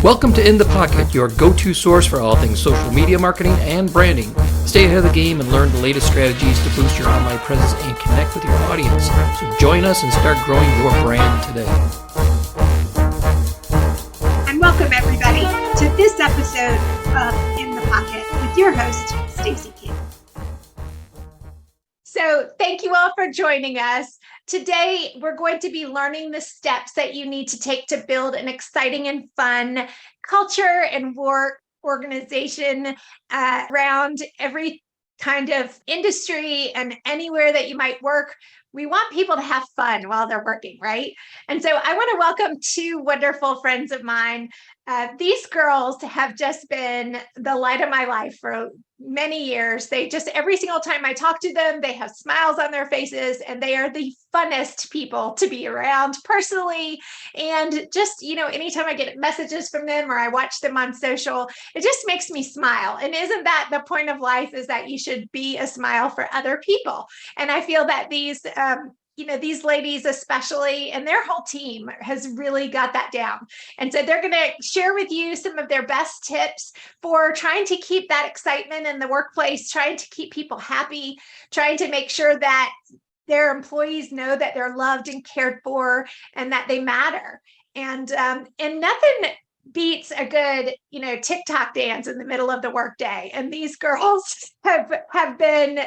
Welcome to In the Pocket, your go-to source for all things social media marketing and branding. Stay ahead of the game and learn the latest strategies to boost your online presence and connect with your audience. So join us and start growing your brand today. And welcome everybody to this episode of In the Pocket with your host, Stacey King. So thank you all for joining us. Today, we're going to be learning the steps that you need to take to build an exciting and fun culture and work organization around every kind of industry and anywhere that you might work. We want people to have fun while they're working, right? And so I want to welcome two wonderful friends of mine. These girls have just been the light of my life for many years. They just, every single time I talk to them, they have smiles on their faces and they are the funnest people to be around personally. And just, anytime I get messages from them or I watch them on social, it just makes me smile. And isn't that the point of life, is that you should be a smile for other people? And I feel that these ladies especially, and their whole team has really got that down. And so they're going to share with you some of their best tips for trying to keep that excitement in the workplace, trying to keep people happy, trying to make sure that their employees know that they're loved and cared for and that they matter. And nothing beats a good, TikTok dance in the middle of the workday. And these girls have been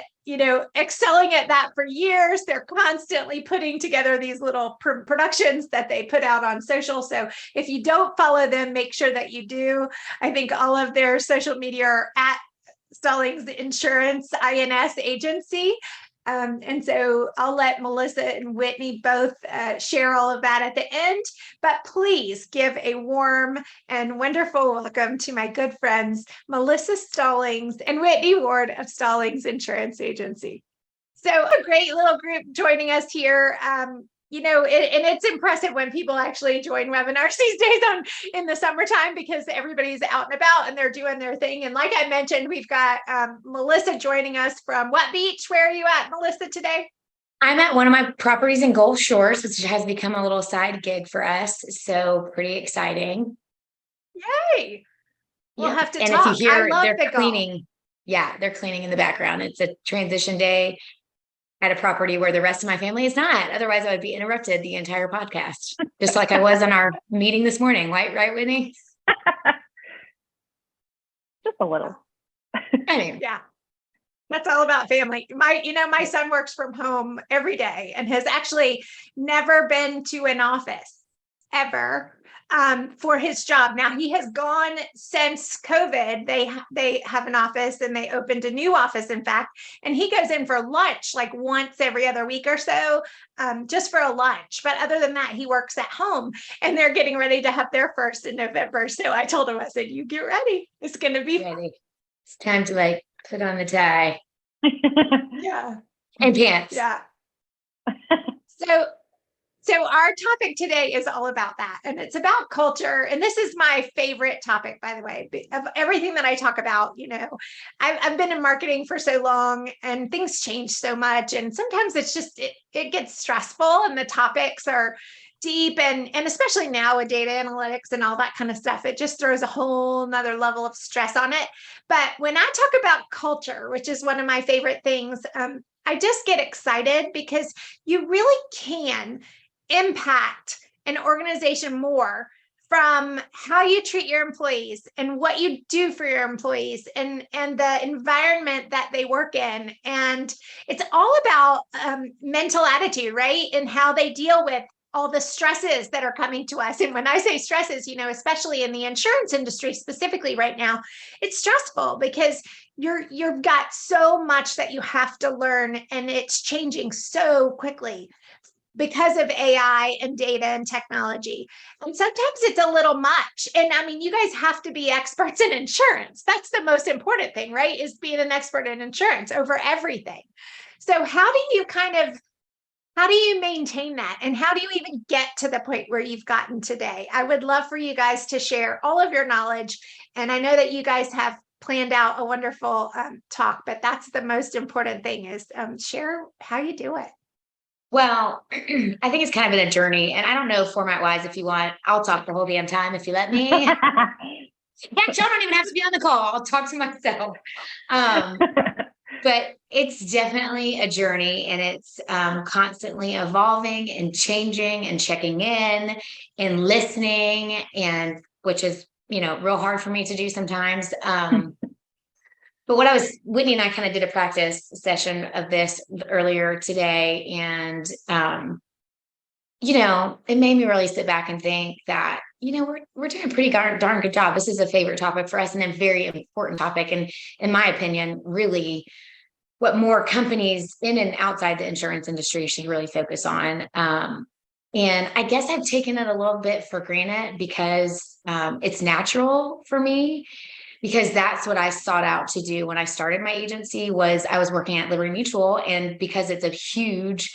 excelling at that for years. They're constantly putting together these little productions that they put out on social. So if you don't follow them, make sure that you do. I think all of their social media are at Stallings Insurance INS agency. And so I'll let Melissa and Whitney both share all of that at the end, but please give a warm and wonderful welcome to my good friends, Melissa Stallings and Whitney Ward of Stallings Insurance Agency. So a great little group joining us here. And it's impressive when people actually join webinars these days in the summertime, because everybody's out and about and they're doing their thing. And like I mentioned, we've got Melissa joining us from what beach? Where are you at, Melissa, today? I'm at one of my properties in Gulf Shores, which has become a little side gig for us. So pretty exciting. Yay. We'll Yep. have to and talk. if you hear they're the cleaning, Gulf. Yeah, they're cleaning in the background. It's a transition day at a property where the rest of my family is not. Otherwise, I would be interrupted the entire podcast, just like I was on our meeting this morning. Right, Whitney? Just a little. Anyway. Yeah. That's all about family. My son works from home every day and has actually never been to an office ever for his job. Now he has gone since COVID. They have an office and they opened a new office, in fact, and he goes in for lunch like once every other week or so, just for a lunch. But other than that, he works at home, and they're getting ready to have their first in November. So I told him, I said, you get ready. It's going to be ready. It's time to put on the tie. Yeah. And pants. Yeah. So our topic today is all about that, and it's about culture. And this is my favorite topic, by the way, of everything that I talk about. I've been in marketing for so long, and things change so much. And sometimes it's just, it gets stressful, and the topics are deep, and especially now with data analytics and all that kind of stuff, it just throws a whole nother level of stress on it. But when I talk about culture, which is one of my favorite things, I just get excited because you really can impact an organization more from how you treat your employees and what you do for your employees and the environment that they work in. And it's all about mental attitude, right? And how they deal with all the stresses that are coming to us. And when I say stresses, especially in the insurance industry specifically right now, it's stressful because you've got so much that you have to learn, and it's changing so quickly because of AI and data and technology. And sometimes it's a little much. And I mean, you guys have to be experts in insurance. That's the most important thing, right? Is being an expert in insurance over everything. So how do you maintain that? And how do you even get to the point where you've gotten today? I would love for you guys to share all of your knowledge. And I know that you guys have planned out a wonderful talk, but that's the most important thing, is share how you do it. Well, I think it's kind of been a journey, and I don't know format wise. If you want, I'll talk the whole damn time if you let me. Heck, y'all don't even have to be on the call. I'll talk to myself. But it's definitely a journey, and it's constantly evolving and changing and checking in and listening, and which is, real hard for me to do sometimes. But Whitney and I kind of did a practice session of this earlier today. And, it made me really sit back and think that, we're doing a pretty darn good job. This is a favorite topic for us and a very important topic. And in my opinion, really what more companies in and outside the insurance industry should really focus on. And I guess I've taken it a little bit for granted because it's natural for me, because that's what I sought out to do when I started my agency. Was I was working at Liberty Mutual, and because it's a huge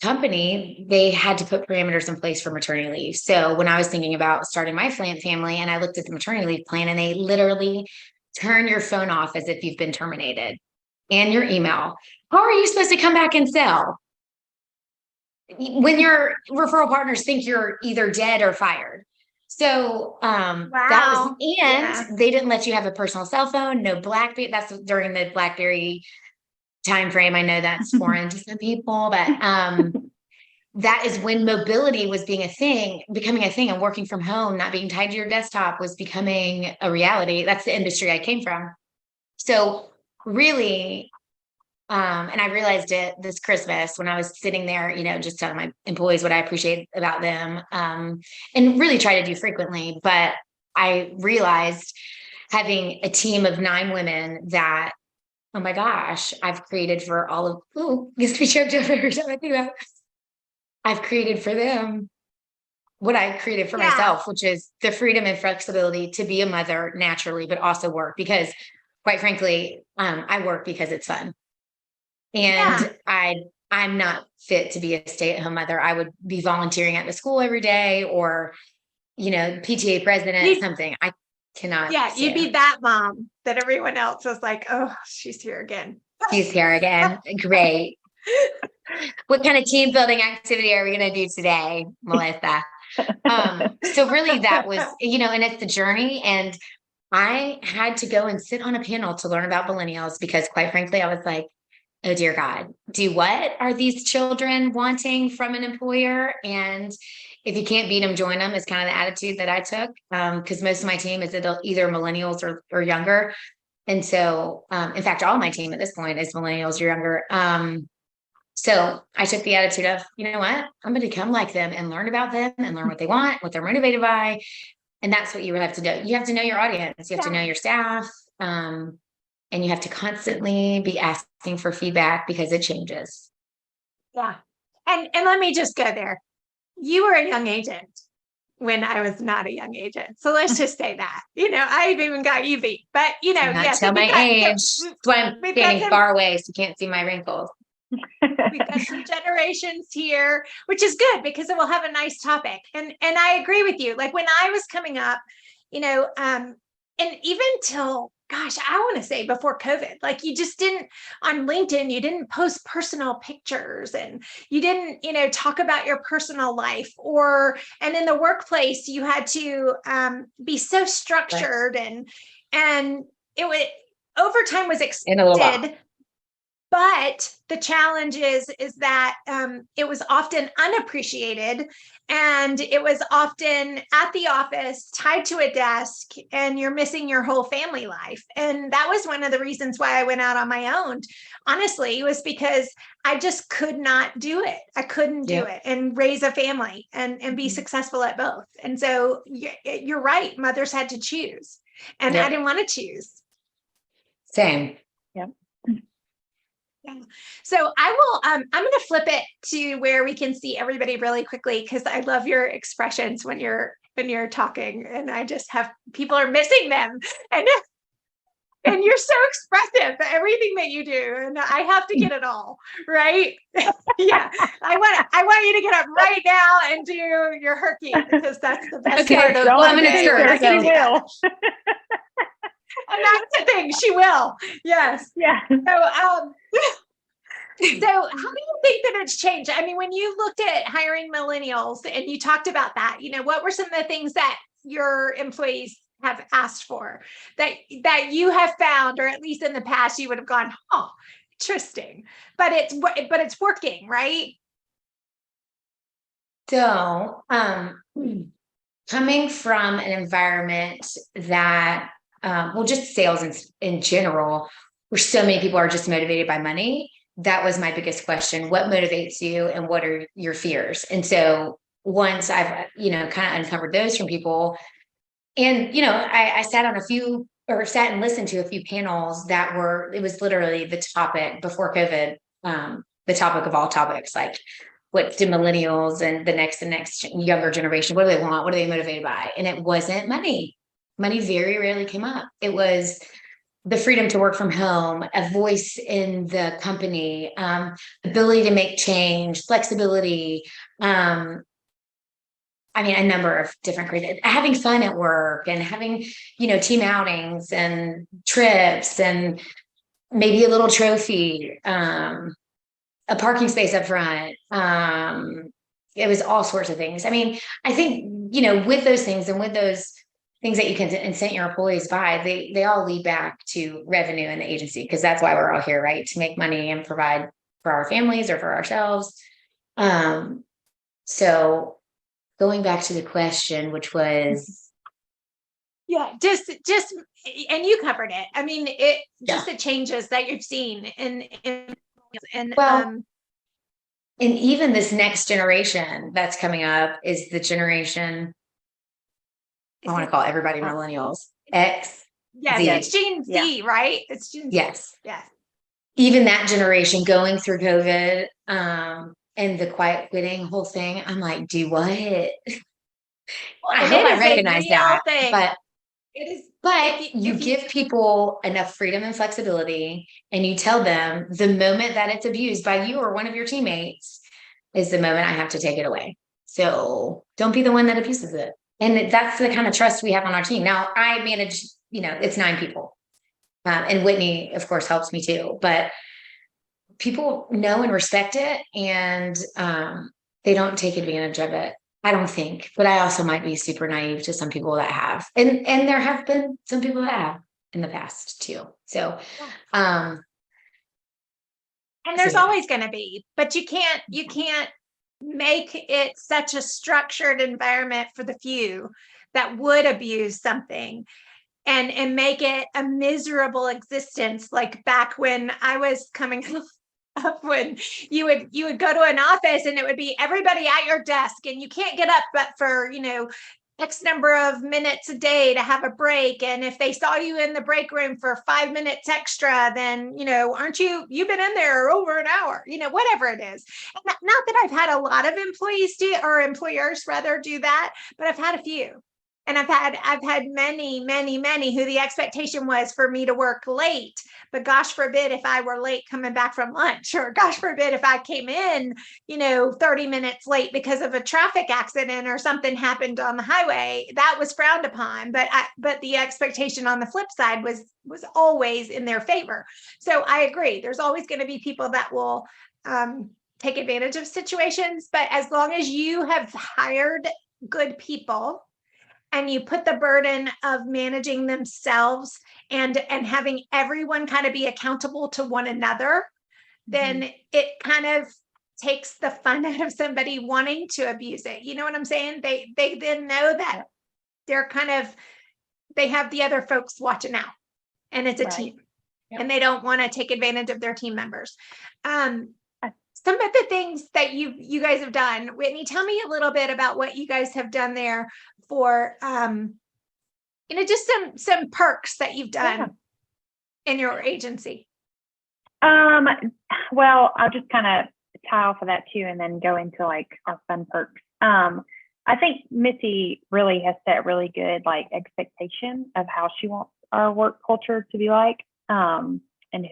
company, they had to put parameters in place for maternity leave. So when I was thinking about starting my family, and I looked at the maternity leave plan, and they literally turn your phone off as if you've been terminated, and your email. How are you supposed to come back and sell when your referral partners think you're either dead or fired? So that was, they didn't let you have a personal cell phone, no BlackBerry. That's during the BlackBerry time frame. I know that's foreign to some people, but that is when mobility was becoming a thing, and working from home, not being tied to your desktop, was becoming a reality. That's the industry I came from. So really, and I realized it this Christmas when I was sitting there, just telling my employees what I appreciate about them, and really try to do frequently. But I realized, having a team of 9 women, that, oh my gosh, I've created for all of, gets me choked up every time I think about it. I've created for them what I created for myself, which is the freedom and flexibility to be a mother naturally, but also work, because quite frankly, I work because it's fun. And I'm not fit to be a stay-at-home mother. I would be volunteering at the school every day, or, PTA president, something. I cannot. Yeah, you'd be that mom that everyone else was like, oh, she's here again. She's here again. Great. What kind of team building activity are we going to do today, Melissa? So really that was, and it's the journey. And I had to go and sit on a panel to learn about millennials, because quite frankly, I was like, oh dear God, what are these children wanting from an employer? And if you can't beat them, join them, is kind of the attitude that I took. Because most of my team is either millennials or younger. And so, in fact, all my team at this point is millennials or younger. So I took the attitude of, you know what, I'm going to become like them and learn about them and learn what they want, what they're motivated by. And that's what you have to do. You have to know your audience. You have to know your staff. And you have to constantly be asking for feedback, because it changes. Yeah. And let me just go there. You were a young agent when I was not a young agent. So let's just say that, I've even got you beat, but tell my age. That's why I'm standing far away, so you can't see my wrinkles. We've got some generations here, which is good, because it will have a nice topic. And I agree with you. Like when I was coming up, and even till, gosh, I want to say before COVID, like you just didn't, on LinkedIn, you didn't post personal pictures, and you didn't, talk about your personal life, and in the workplace, you had to be so structured, and it would, overtime was expected. But the challenge is that it was often unappreciated, and it was often at the office, tied to a desk, and you're missing your whole family life. And that was one of the reasons why I went out on my own. Honestly, was because I just could not do it. I couldn't do it and raise a family and be successful at both. And so you're right. Mothers had to choose, and I didn't want to choose. Same. Yep. Yeah. So I will, I'm going to flip it to where we can see everybody really quickly, because I love your expressions when you're talking, and I just have, people are missing them, and you're so expressive, everything that you do. And I have to get it all right. Yeah. I want you to get up right now and do your herky, because that's the best part of I'm going to start. She will. And that's the thing, she will. Yes. Yeah. So So how do you think that it's changed? I mean, when you looked at hiring millennials and you talked about that, what were some of the things that your employees have asked for that you have found, or at least in the past, you would have gone, oh, interesting, but it's working, right? So, coming from an environment that, well, just sales in general, where so many people are just motivated by money, that was my biggest question. What motivates you and what are your fears? And so once I've, kind of uncovered those from people, and, I sat on sat and listened to a few panels it was literally the topic before COVID, the topic of all topics, like what do millennials and the next younger generation, what do they want? What are they motivated by? And it wasn't money. Money very rarely came up. It was the freedom to work from home, a voice in the company, ability to make change, flexibility, a number of different having fun at work and having, team outings and trips and maybe a little trophy, a parking space up front. It was all sorts of things. I mean, I think, with those things and with those things that you can incent your employees by, they all lead back to revenue in the agency, because that's why we're all here, right? To make money and provide for our families or for ourselves. So going back to the question, which was, yeah, just and you covered it. I mean, just the changes that you've seen and and even this next generation that's coming up is the generation, I want to call everybody millennials, X. Yes, Z. it's Gen Z, right? It's Gen Z. Yes. Yes. Even that generation going through COVID, and the quiet quitting whole thing, I'm like, do what? I hope I recognize that. Thing. But it is. But you give people enough freedom and flexibility, and you tell them the moment that it's abused by you or one of your teammates is the moment I have to take it away. So don't be the one that abuses it. And that's the kind of trust we have on our team. Now I manage, it's 9 people. And Whitni, of course, helps me too. But people know and respect it, and they don't take advantage of it. I don't think, but I also might be super naive to some people that have, and there have been some people that have in the past too. So, and there's always going to be, but you can't make it such a structured environment for the few that would abuse something and make it a miserable existence. Like back when I was coming up, when you would go to an office and it would be everybody at your desk and you can't get up but for X number of minutes a day to have a break, and if they saw you in the break room for 5 minutes extra, then aren't you've been in there over an hour, whatever it is. And not that I've had a lot of employees or employers rather do that, but I've had a few. And I've had many who the expectation was for me to work late, but gosh forbid if I were late coming back from lunch, or gosh forbid if I came in, 30 minutes late because of a traffic accident or something happened on the highway. That was frowned upon, but the expectation on the flip side was always in their favor. So I agree. There's always going to be people that will take advantage of situations, but as long as you have hired good people and you put the burden of managing themselves and having everyone kind of be accountable to one another, then it kind of takes the fun out of somebody wanting to abuse it. You know what I'm saying? They then know that they're they have the other folks watching out, and it's a team, and they don't want to take advantage of their team members. Some of the things that you guys have done, Whitni, tell me a little bit about what you guys have done there for, just some perks that you've done in your agency. Well, I'll just kind of tie off of that too, and then go into like our fun perks. I think Missy really has set really good expectation of how she wants our work culture to be like, and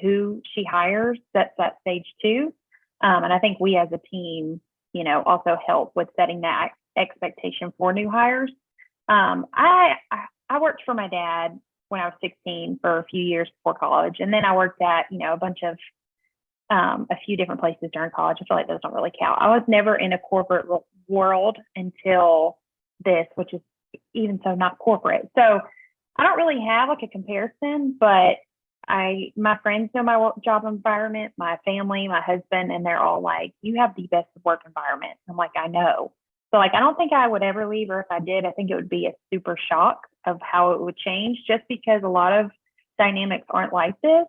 who she hires sets that stage too. And I think we as a team, also help with setting that expectation for new hires. I worked for my dad when I was 16 for a few years before college. And then I worked at, a bunch of a few different places during college. I feel like those don't really count. I was never in a corporate world until this, which is even so not corporate. So I don't really have like a comparison, but my friends know my job environment, my family, my husband, and they're all like, you have the best work environment. I'm like, I know. So like, I don't think I would ever leave, or if I did, I think it would be a super shock of how it would change, just because a lot of dynamics aren't like this,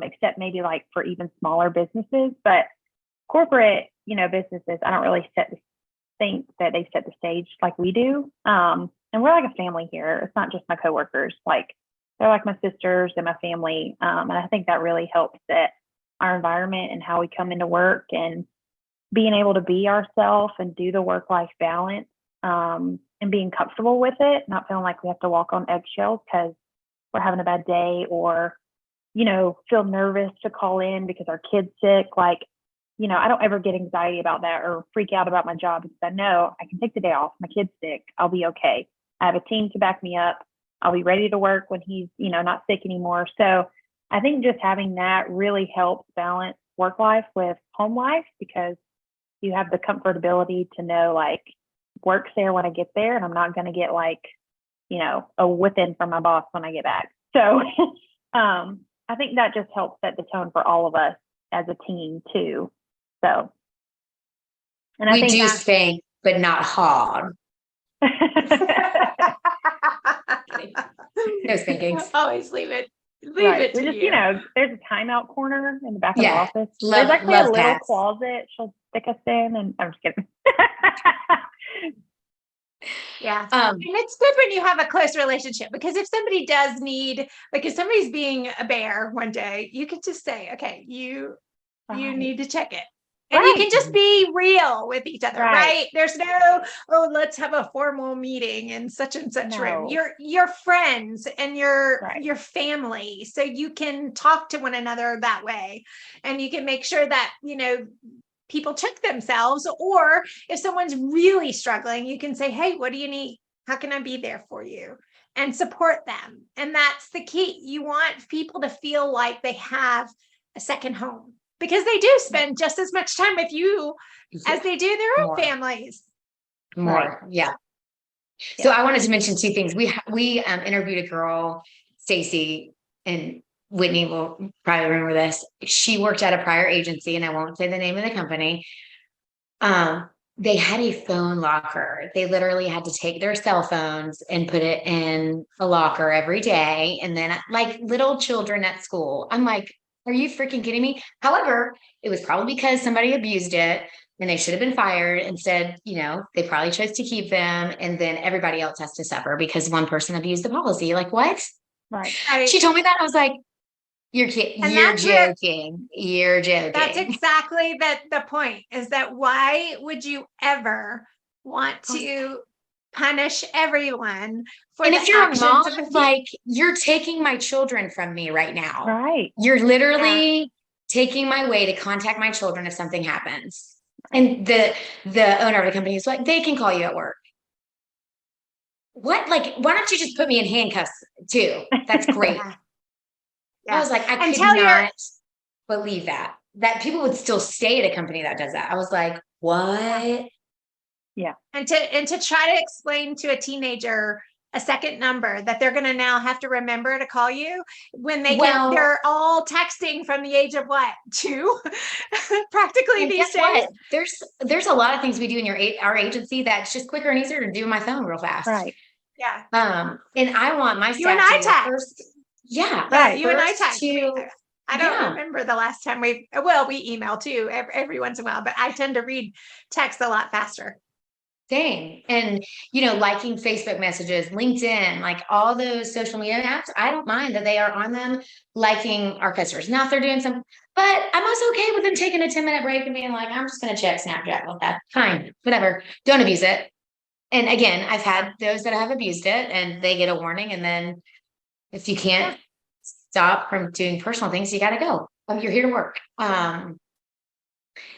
except maybe like for even smaller businesses. But corporate, businesses, I don't really think that they set the stage like we do. And we're like a family here. It's not just my coworkers. Like, they're like my sisters and my family. And I think that really helps set our environment and how we come into work, and being able to be ourselves and do the work-life balance, and being comfortable with it, not feeling like we have to walk on eggshells because we're having a bad day, or, feel nervous to call in because our kid's sick. Like, I don't ever get anxiety about that or freak out about my job, because I know I can take the day off. My kid's sick. I'll be okay. I have a team to back me up. I'll be ready to work when he's, not sick anymore. So I think just having that really helps balance work life with home life, because you have the comfortability to know like work's there when I get there, and I'm not going to get like, a whipping from my boss when I get back. So I think that just helps set the tone for all of us as a team too. So, and I We think do spank, but not hog. No spankings. Always leave it right. it We to just, you. There's a timeout corner in the back of the Yeah. office. Love- There's actually love a little cats. closet she'll stick us in, and I'm just kidding. Yeah. And it's good when you have a close relationship, because if somebody does need, like if somebody's being a bear one day, you can just say, okay, you Right. need to check it. And you Right. can just be real with each other, Right. right? There's no, let's have a formal meeting in such and such room. No. You're friends and Right. your family. So you can talk to one another that way. And you can make sure that, people check themselves, or if someone's really struggling, you can say, hey, what do you need? How can I be there for you? And support them. And that's the key. You want people to feel like they have a second home, because they do spend just as much time with you as they do their own More. families. More. Right. Yeah. So I wanted to mention two things. We interviewed a girl, Stacy, and Whitney will probably remember this. She worked at a prior agency, and I won't say the name of the company. They had a phone locker. They literally had to take their cell phones and put it in a locker every day. And then like little children at school, I'm like, are you freaking kidding me? However, it was probably because somebody abused it and they should have been fired. Instead, they probably chose to keep them. And then everybody else has to suffer because one person abused the policy. Like, what? Right. She told me that. I was like, you're kidding. And You're that's where- joking. You're joking. That's exactly the point, is that why would you ever want to punish everyone for And the if you're a actions mom, of a few? like you're taking my children from me right now. Right. You're literally taking my way to contact my children if something happens. And the owner of the company is like, they can call you at work. What? Like, why don't you just put me in handcuffs too? That's great. Yeah. I was like, I could not believe that people would still stay at a company that does that. I was like, what? Yeah. And to try to explain to a teenager a second number that they're going to now have to remember to call you when they're all texting from the age of what, 2 practically these days. What? There's a lot of things we do in our agency that's just quicker and easier to do on my phone real fast. Right. Yeah. And I want my staff you and I to text. first. Yeah. Right. You and I first text. I don't remember the last time we email too every once in a while, but I tend to read text a lot faster. Dang. And, liking Facebook messages, LinkedIn, like all those social media apps, I don't mind that they are on them liking our customers. Now, if they're doing something, but I'm also okay with them taking a 10-minute break and being like, I'm just going to check Snapchat with that. Fine, whatever. Don't abuse it. And again, I've had those that have abused it and they get a warning. And then if you can't stop from doing personal things, you got to go. You're here to work.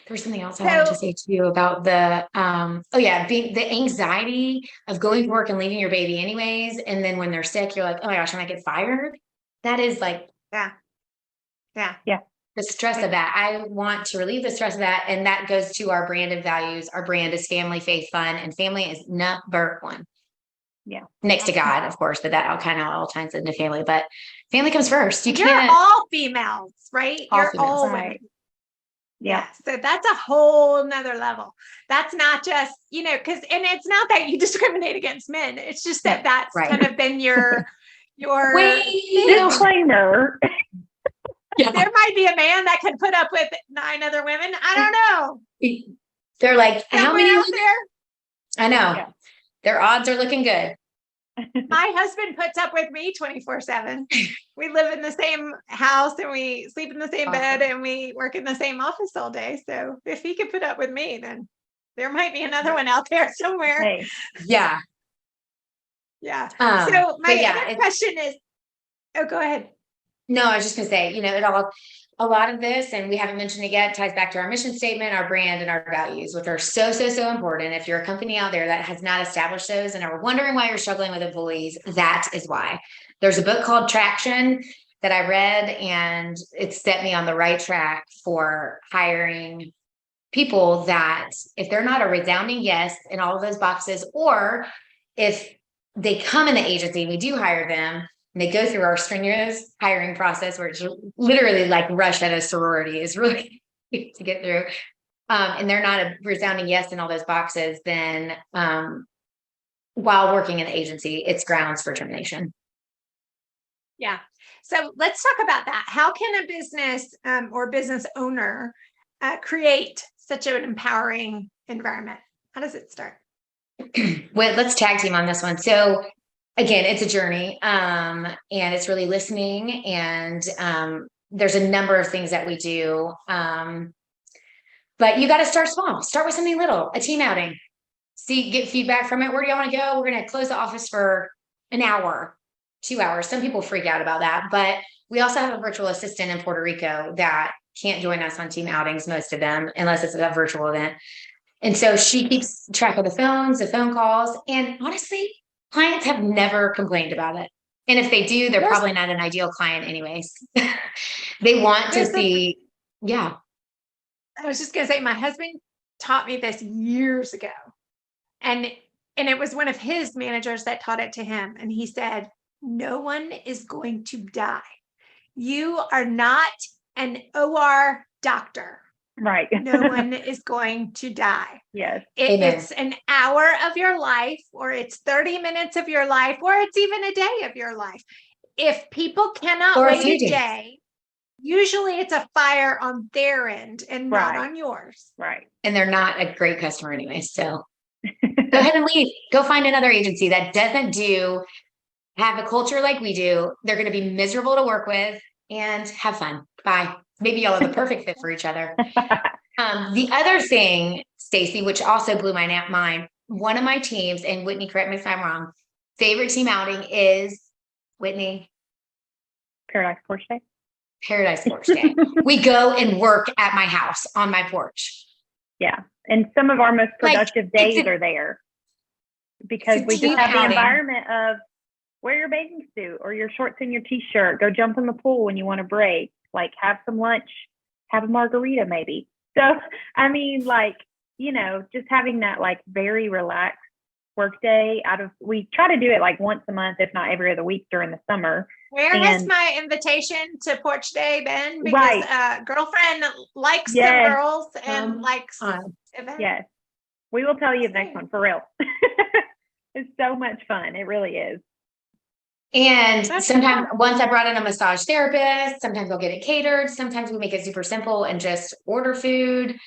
There was something else I wanted to say to you about being the anxiety of going to work and leaving your baby anyways. And then when they're sick, you're like, oh my gosh, I might get fired. That is like, yeah. the stress of that. I want to relieve the stress of that. And that goes to our brand and values. Our brand is family, faith, fun, and family is number one. Yeah. Next to God, of course, but that all ties into family, but family comes first. You're Can't all females, right? All You're females. all Right. women. Yeah. So that's a whole nother level. That's not just, and it's not that you discriminate against men. It's just that that's right. kind of been your thing. Disclaimer. Yeah. There might be a man that can put up with 9 other women. I don't know. They're like, how Somewhere many? out there, I know. Yeah. Their odds are looking good. my husband puts up with me 24/7. We live in the same house and we sleep in the same bed and we work in the same office all day. So if he could put up with me, then there might be another one out there somewhere. Hey. Yeah. Yeah. Um, So my but yeah, other question is, go ahead. No, I was just gonna say, a lot of this, and we haven't mentioned it yet, ties back to our mission statement, our brand, and our values, which are so, so, so important. If you're a company out there that has not established those and are wondering why you're struggling with employees, that is why. There's a book called Traction that I read, and it set me on the right track for hiring people that if they're not a resounding yes in all of those boxes, or if they come in the agency, we do hire them, and they go through our strenuous hiring process, where it's literally like rush at a sorority is really to get through. And they're not a resounding yes in all those boxes, then while working in the agency, it's grounds for termination. Yeah. So let's talk about that. How can a business or business owner create such an empowering environment? How does it start? Well, let's tag team on this one. So again, it's a journey, and it's really listening, and there's a number of things that we do. But you got to start small. Start with something little, a team outing. Get feedback from it. Where do you want to go? We're going to close the office for an hour, 2 hours. Some people freak out about that, but we also have a virtual assistant in Puerto Rico that can't join us on team outings, most of them, unless it's a virtual event. And so she keeps track of the phone calls. And honestly, clients have never complained about it. And if they do, they're probably not an ideal client anyways. They want to see. Yeah. I was just going to say, my husband taught me this years ago. And it was one of his managers that taught it to him. And he said, no one is going to die. You are not an OR doctor. Right. No one is going to die. Yes. It's an hour of your life, or it's 30 minutes of your life, or it's even a day of your life. If people cannot wait a day, usually it's a fire on their end and not on yours. Right. And they're not a great customer anyway. So go ahead and leave. Go find another agency that doesn't have a culture like we do. They're going to be miserable to work with, and have fun. Bye. Maybe y'all are the perfect fit for each other. The other thing, Stacy, which also blew my mind, one of my teams, and Whitney, correct me if I'm wrong, favorite team outing is Whitney. Paradise Porch Day. Paradise Porch Day. We go and work at my house on my porch. Yeah. And some of our most productive days are there because we just have the environment of wear your bathing suit or your shorts and your t-shirt, go jump in the pool when you want to break, like have some lunch, have a margarita maybe. So, I mean, just having that very relaxed work day we try to do it once a month, if not every other week during the summer. Where has my invitation to Porch Day been? Because girlfriend likes the girls and likes events. Yes. We will tell you the next one for real. It's so much fun. It really is. And sometimes once I brought in a massage therapist, sometimes I'll get it catered. Sometimes we make it super simple and just order food.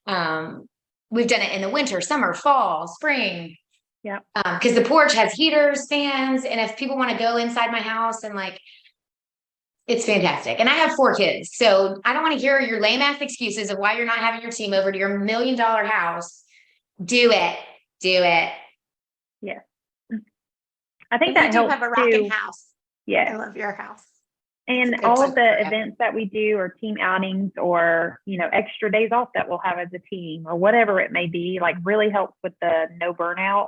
We've done it in the winter, summer, fall, spring. Yeah. Because the porch has heaters, fans, and if people want to go inside my house and it's fantastic. And I have 4 kids, so I don't want to hear your lame ass excuses of why you're not having your team over to your $1 million house. Do it. Yeah. I think that helps have a rocking house. Yeah. I love your house. And all of the events that we do or team outings or, extra days off that we'll have as a team or whatever it may be, really helps with the no burnout.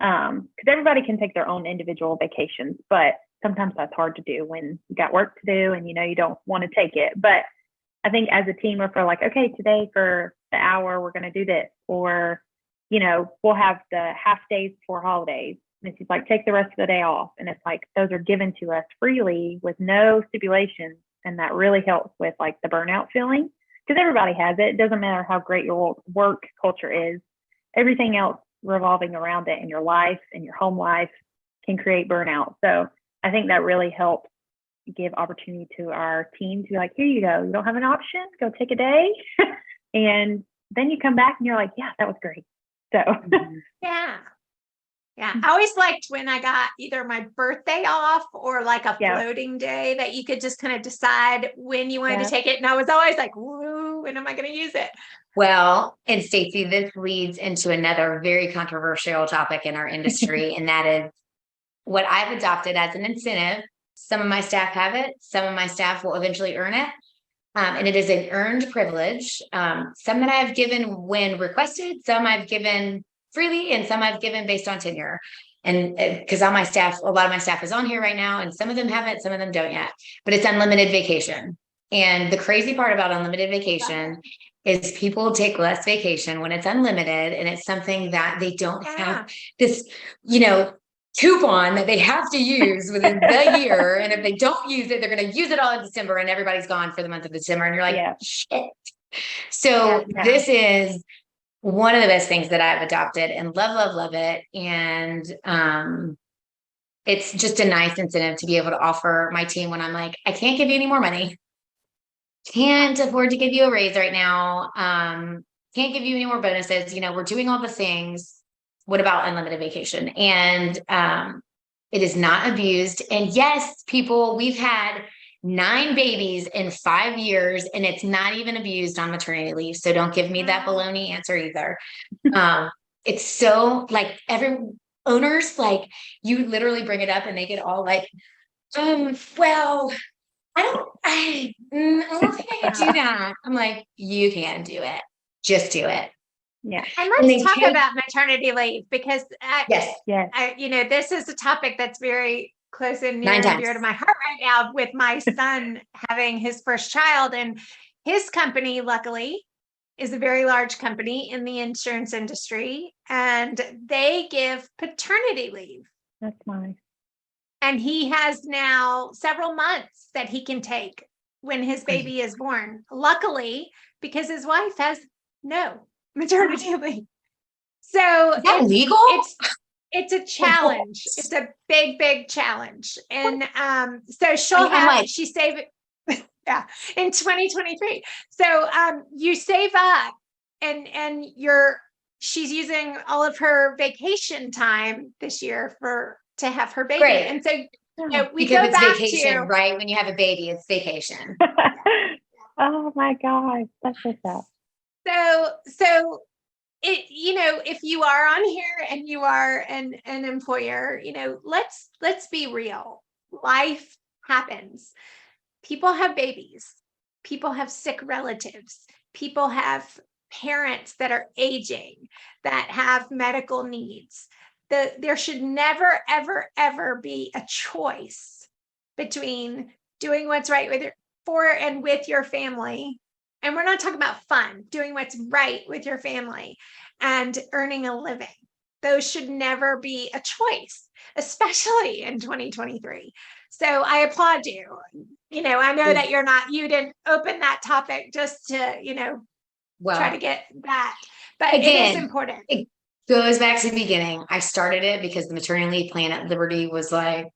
Because everybody can take their own individual vacations, but sometimes that's hard to do when you got work to do and you don't want to take it. But I think as a team, if we're like, okay, today for the hour, we're going to do this, or, we'll have the half days for holidays. And she's like, take the rest of the day off. And it's like, those are given to us freely with no stipulations. And that really helps with like the burnout feeling, because everybody has it. It doesn't matter how great your work culture is. Everything else revolving around it in your life and your home life can create burnout. So I think that really helps give opportunity to our team to be like, here you go. You don't have an option. Go take a day. And then you come back and you're like, yeah, that was great. So Yeah. Yeah. I always liked when I got either my birthday off or like a floating day that you could just kind of decide when you wanted to take it. And I was always like, woo, when am I going to use it? Well, and Stacey, this leads into another very controversial topic in our industry, and that is what I've adopted as an incentive. Some of my staff have it. Some of my staff will eventually earn it. And it is an earned privilege. Some that I've given when requested, some I've given freely, and some I've given based on tenure. And because on my staff, a lot of my staff is on here right now, and some of them haven't, some of them don't yet, but it's unlimited vacation. And the crazy part about unlimited vacation is people take less vacation when it's unlimited, and it's something that they don't have this, coupon that they have to use within the year. And if they don't use it, they're going to use it all in December, and everybody's gone for the month of December. And you're like, shit. So this is one of the best things that I've adopted and love it. And it's just a nice incentive to be able to offer my team when I'm like, I can't give you any more money. Can't afford to give you a raise right now. Can't give you any more bonuses. We're doing all the things. What about unlimited vacation? And it is not abused. And yes, people, we've had 9 babies in 5 years, and it's not even abused on maternity leave. So don't give me that baloney answer either. It's so like every owners, like you literally bring it up and they get all like, well, I don't think I can do that. I'm like, you can do it. Just do it. Yeah. And let's talk about maternity leave, because this is a topic that's very close and near and dear to my heart right now, with my son having his first child. And his company, luckily, is a very large company in the insurance industry, and they give paternity leave. That's nice. And he has now several months that he can take when his baby is born. Luckily, because his wife has no maternity leave. So is that legal? It's a challenge. It's a big challenge. And so she'll have, she saved it in 2023. So you save up, and she's using all of her vacation time this year to have her baby. Great. And so we because go it's back vacation, to, right? When you have a baby, it's vacation. Oh my gosh, that's so sad. So it, if you are on here and you are an employer, let's be real. Life happens. People have babies. People have sick relatives. People have parents that are aging, that have medical needs. There should never, ever be a choice between doing what's right with your family. And we're not talking about fun, doing what's right with your family and earning a living. Those should never be a choice, especially in 2023. So I applaud you. I know that you didn't open that topic just to, try to get that, but again, it is important. It goes back to the beginning. I started it because the maternity leave plan at Liberty was like,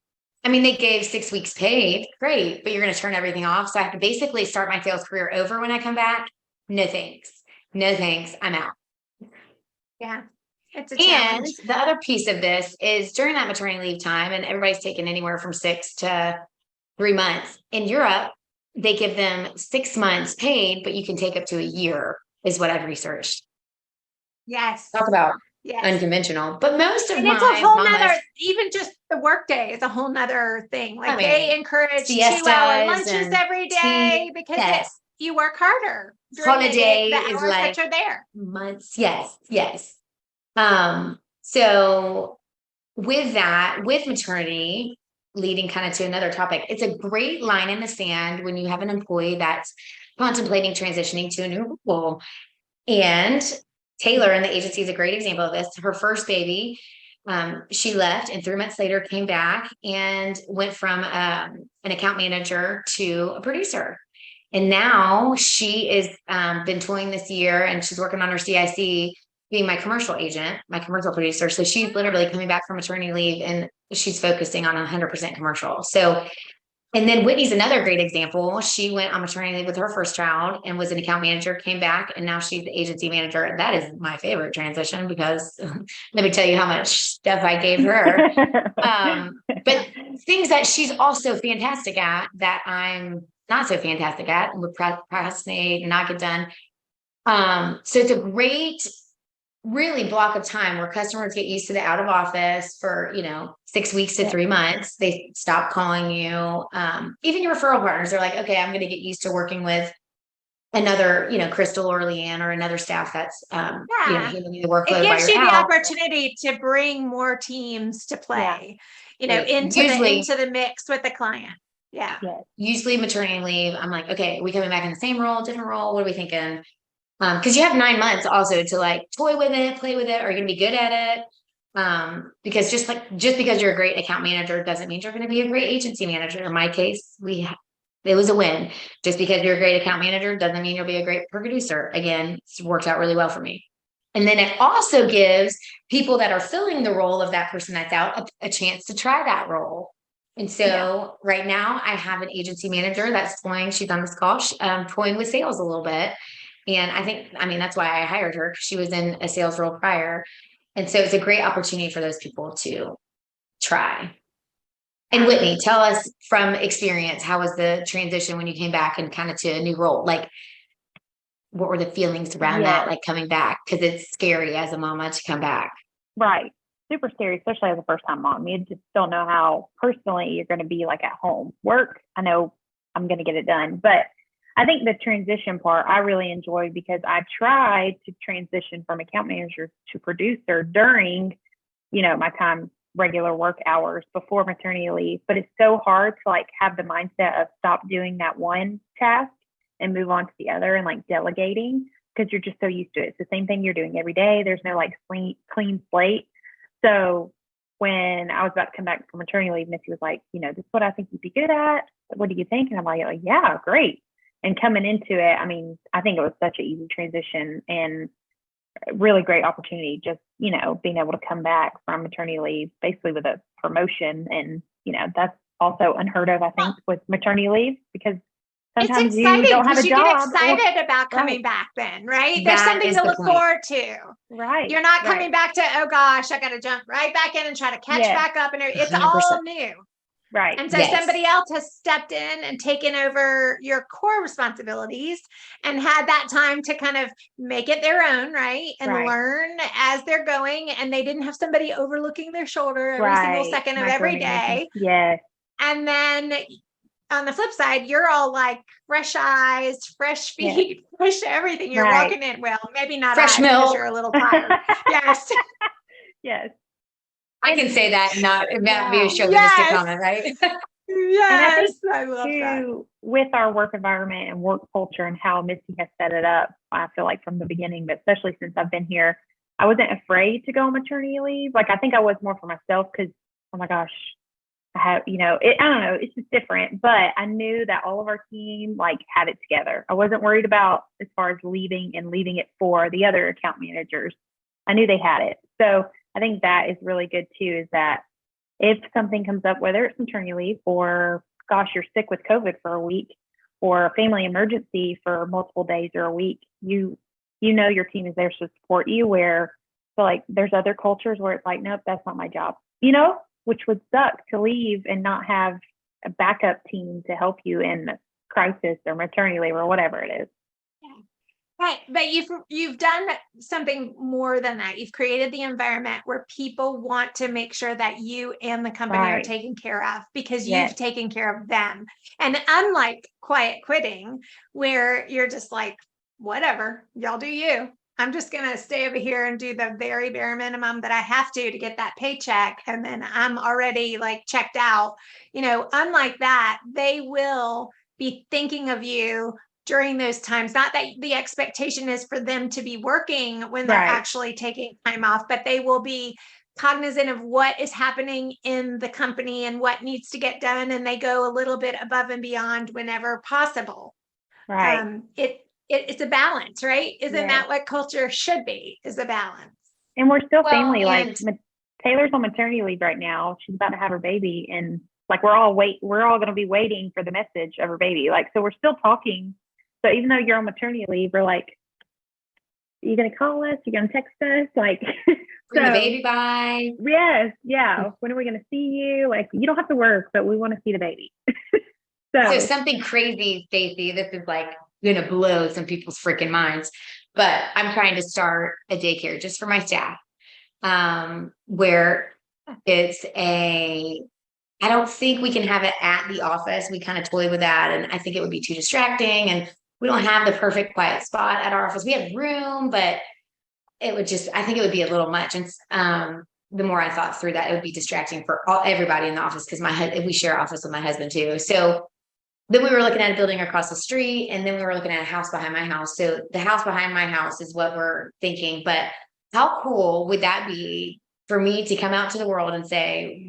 they gave 6 weeks paid, great, but you're going to turn everything off. So I have to basically start my sales career over when I come back. No thanks. I'm out. Yeah. It's a challenge. And the other piece of this is during that maternity leave time, and everybody's taking anywhere from 6 to 3 months. In Europe, they give them 6 months paid, but you can take up to a year, is what I've researched. Yes. Talk about unconventional, but most of it's a whole nother, even just the work day is a whole nother thing. Like they encourage 2-hour lunches every day because you work harder. Holiday the hours that you're there. Months. Yes. So with maternity, leading kind of to another topic, it's a great line in the sand when you have an employee that's contemplating transitioning to a new role. And Taylor in the agency is a great example of this. Her first baby, she left and 3 months later came back and went from an account manager to a producer. And now she is been touring this year and she's working on her CIC, being my commercial agent, my commercial producer. So she's literally coming back from maternity leave and she's focusing on 100% commercial. So, and then Whitney's another great example. She went on maternity leave with her first child and was an account manager, came back, and now she's the agency manager. That is my favorite transition because let me tell you how much stuff I gave her. But things that she's also fantastic at that I'm not so fantastic at, and would procrastinate and not get done. So it's a great really block of time where customers get used to the out of office for, 6 weeks to 3 months. They stop calling you. Even your referral partners are like, okay, I'm going to get used to working with another, Crystal or Leanne or another staff that's, handling the workload. It gives you the opportunity to bring more teams to play, into the mix with the client. Yeah. Usually maternity leave, I'm like, okay, are we coming back in the same role, different role? What are we thinking? Because you have 9 months also to like toy with it, play with it. Are you going to be good at it? Because just because you're a great account manager doesn't mean you're going to be a great agency manager. In my case, it was a win. Just because you're a great account manager doesn't mean you'll be a great producer. Again, it's worked out really well for me. And then it also gives people that are filling the role of that person that's out a chance to try that role. And so right now I have an agency manager that's toying. She's on this call, toying with sales a little bit. And that's why I hired her, because she was in a sales role prior. And so it's a great opportunity for those people to try. And Whitney, tell us from experience, how was the transition when you came back and kind of to a new role? Like, what were the feelings around that, like coming back? Because it's scary as a mama to come back. Right. Super scary, especially as a first time mom. You just don't know how personally you're going to be like at home. Work, I know I'm going to get it done. But I think the transition part I really enjoyed because I tried to transition from account manager to producer during, my time, regular work hours before maternity leave. But it's so hard to like have the mindset of stop doing that one task and move on to the other and like delegating because you're just so used to it. It's the same thing you're doing every day. There's no like clean slate. So when I was about to come back from maternity leave, Missy was like, this is what I think you'd be good at. What do you think? And I'm like, yeah, great. And coming into it, I think it was such an easy transition and really great opportunity. Just, being able to come back from maternity leave, basically with a promotion. And, that's also unheard of, I think, with maternity leave, because sometimes you don't have a job. You get excited about coming back then, right? There's something to look forward to. Right. You're not coming back to, oh gosh, I got to jump right back in and try to catch back up. And it's 100%. All new. Right. And so somebody else has stepped in and taken over your core responsibilities and had that time to kind of make it their own, right? And learn as they're going. And they didn't have somebody overlooking their shoulder every single second of every day. Yes. And then on the flip side, you're all like fresh eyes, fresh feet, fresh everything. You're walking in. Well, maybe not fresh milk because you're a little tired. Yes. Yes. I can say that and not be a chauvinistic comment, right? Yes, I love that. With our work environment and work culture and how Missy has set it up, I feel like from the beginning, but especially since I've been here, I wasn't afraid to go on maternity leave. Like, I think I was more for myself because, oh my gosh, I have, I don't know, it's just different. But I knew that all of our team like had it together. I wasn't worried about as far as leaving it for the other account managers. I knew they had it. So I think that is really good too, is that if something comes up, whether it's maternity leave or gosh, you're sick with COVID for a week or a family emergency for multiple days or a week, you know your team is there to support you, where so like there's other cultures where it's like, nope, that's not my job, which would suck to leave and not have a backup team to help you in crisis or maternity leave or whatever it is. Right. But you've done something more than that. You've created the environment where people want to make sure that you and the company are taken care of because you've taken care of them. And unlike quiet quitting, where you're just like, whatever, y'all do you. I'm just going to stay over here and do the very bare minimum that I have to get that paycheck. And then I'm already like checked out. Unlike that, they will be thinking of you during those times. Not that the expectation is for them to be working when they're Right. actually taking time off, but they will be cognizant of what is happening in the company and what needs to get done. And they go a little bit above and beyond whenever possible. Right. It's a balance, right? Isn't Right. that what culture should be, is a balance? And we're still Well, family. Like and Taylor's on maternity leave right now. She's about to have her baby, and like we're all going to be waiting for the message of her baby. Like, so we're still talking. So even though you're on maternity leave, we're like, are you going to call us? You going to text us? Like, bring the so baby by. yes, yeah. When are we going to see you? Like, you don't have to work, but we want to see the baby. So So something crazy, Stacey, this is like gonna blow some people's freaking minds, but I'm trying to start a daycare just for my staff. Where I don't think we can have it at the office. We kind of toy with that, and I think it would be too distracting, and we don't have the perfect quiet spot at our office. We have room, but I think it would be a little much. And the more I thought through that, it would be distracting for everybody in the office, because we share office with my husband too. So then we were looking at a building across the street, and then we were looking at a house behind my house. So the house behind my house is what we're thinking. But how cool would that be for me to come out to the world and say,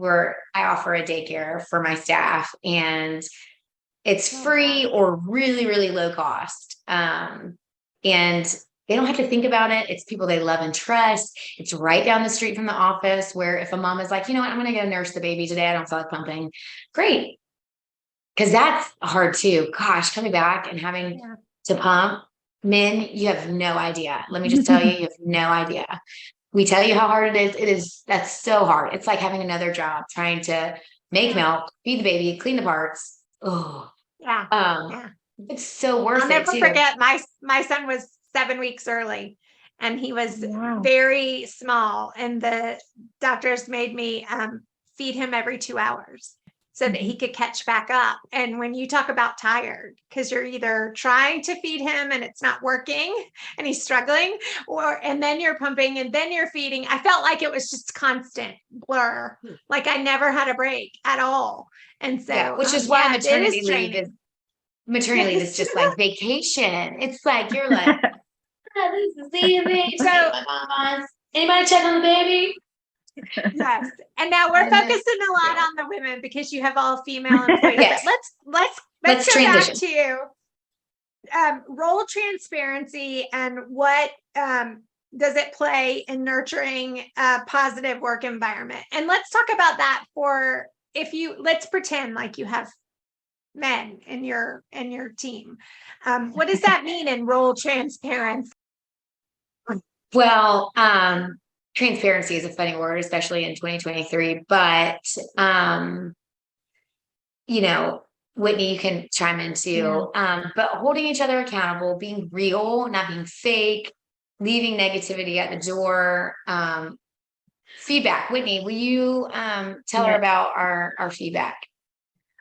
I offer a daycare for my staff, and it's free or really, really low cost. And they don't have to think about it. It's people they love and trust. It's right down the street from the office, where if a mom is like, you know what, I'm going to go nurse the baby today, I don't feel like pumping. Great. Because that's hard too. Gosh, coming back and having to pump, men, you have no idea. Let me just tell you, you have no idea. We tell you how hard it is. That's so hard. It's like having another job, trying to make milk, feed the baby, clean the parts. Oh, Yeah. It's so worth I'll it never too. forget my son was 7 weeks early, and he was very small, and the doctors made me feed him every 2 hours so that he could catch back up. And when you talk about tired, because you're either trying to feed him and it's not working and he's struggling, and then you're pumping and then you're feeding. I felt like it was just constant blur. Like I never had a break at all. And so, which is why maternity leave is just like vacation. It's like, you're like, this is easy. So, anybody check on the baby? Yes. And now we're focusing a lot on the women because you have all female employees. Yes. But let's go transition. back to role transparency and what does it play in nurturing a positive work environment. And let's talk about that let's pretend like you have men in your team. What does that mean in role transparency? Well, transparency is a funny word, especially in 2023, but, Whitni, you can chime in too, but holding each other accountable, being real, not being fake, leaving negativity at the door, feedback. Whitni, will you, tell her about our feedback?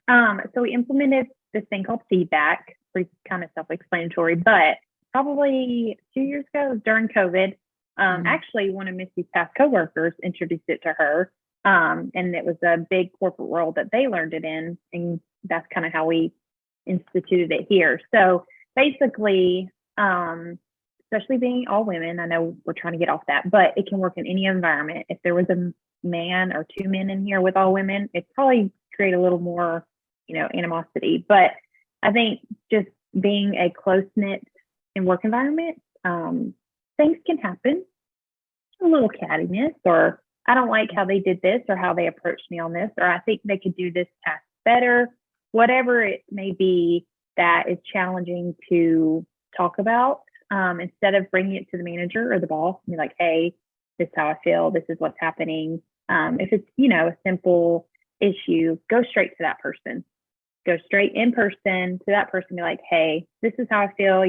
So we implemented this thing called feedback, pretty kind of self-explanatory, but probably 2 years ago during COVID, actually one of Missy's past coworkers introduced it to her. And it was a big corporate world that they learned it in. And that's kind of how we instituted it here. So basically, especially being all women, I know we're trying to get off that, but it can work in any environment. If there was a man or two men in here with all women, it'd probably create a little more, animosity. But I think just being a close-knit in work environment, things can happen. A little cattiness, or I don't like how they did this, or how they approached me on this, or I think they could do this task better. Whatever it may be that is challenging to talk about, instead of bringing it to the manager or the boss and be like, hey, this is how I feel, this is what's happening. If it's, a simple issue, go straight to that person. Go straight in person to that person, be like, hey, this is how I feel,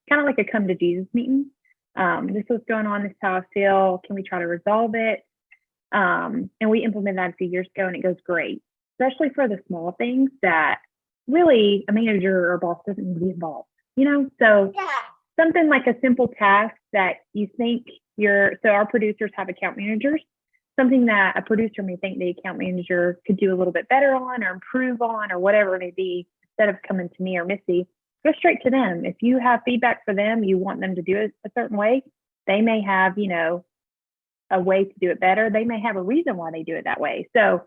kind of like a come to Jesus meeting. This is what's going on, this is how I feel. Can we try to resolve it? And we implemented that a few years ago, and it goes great, especially for the small things that really a manager or boss doesn't need to be involved, So something like a simple task that you think so our producers have account managers, something that a producer may think the account manager could do a little bit better on or improve on or whatever it may be, instead of coming to me or Missy, go straight to them. If you have feedback for them, you want them to do it a certain way, they may have, a way to do it better. They may have a reason why they do it that way. So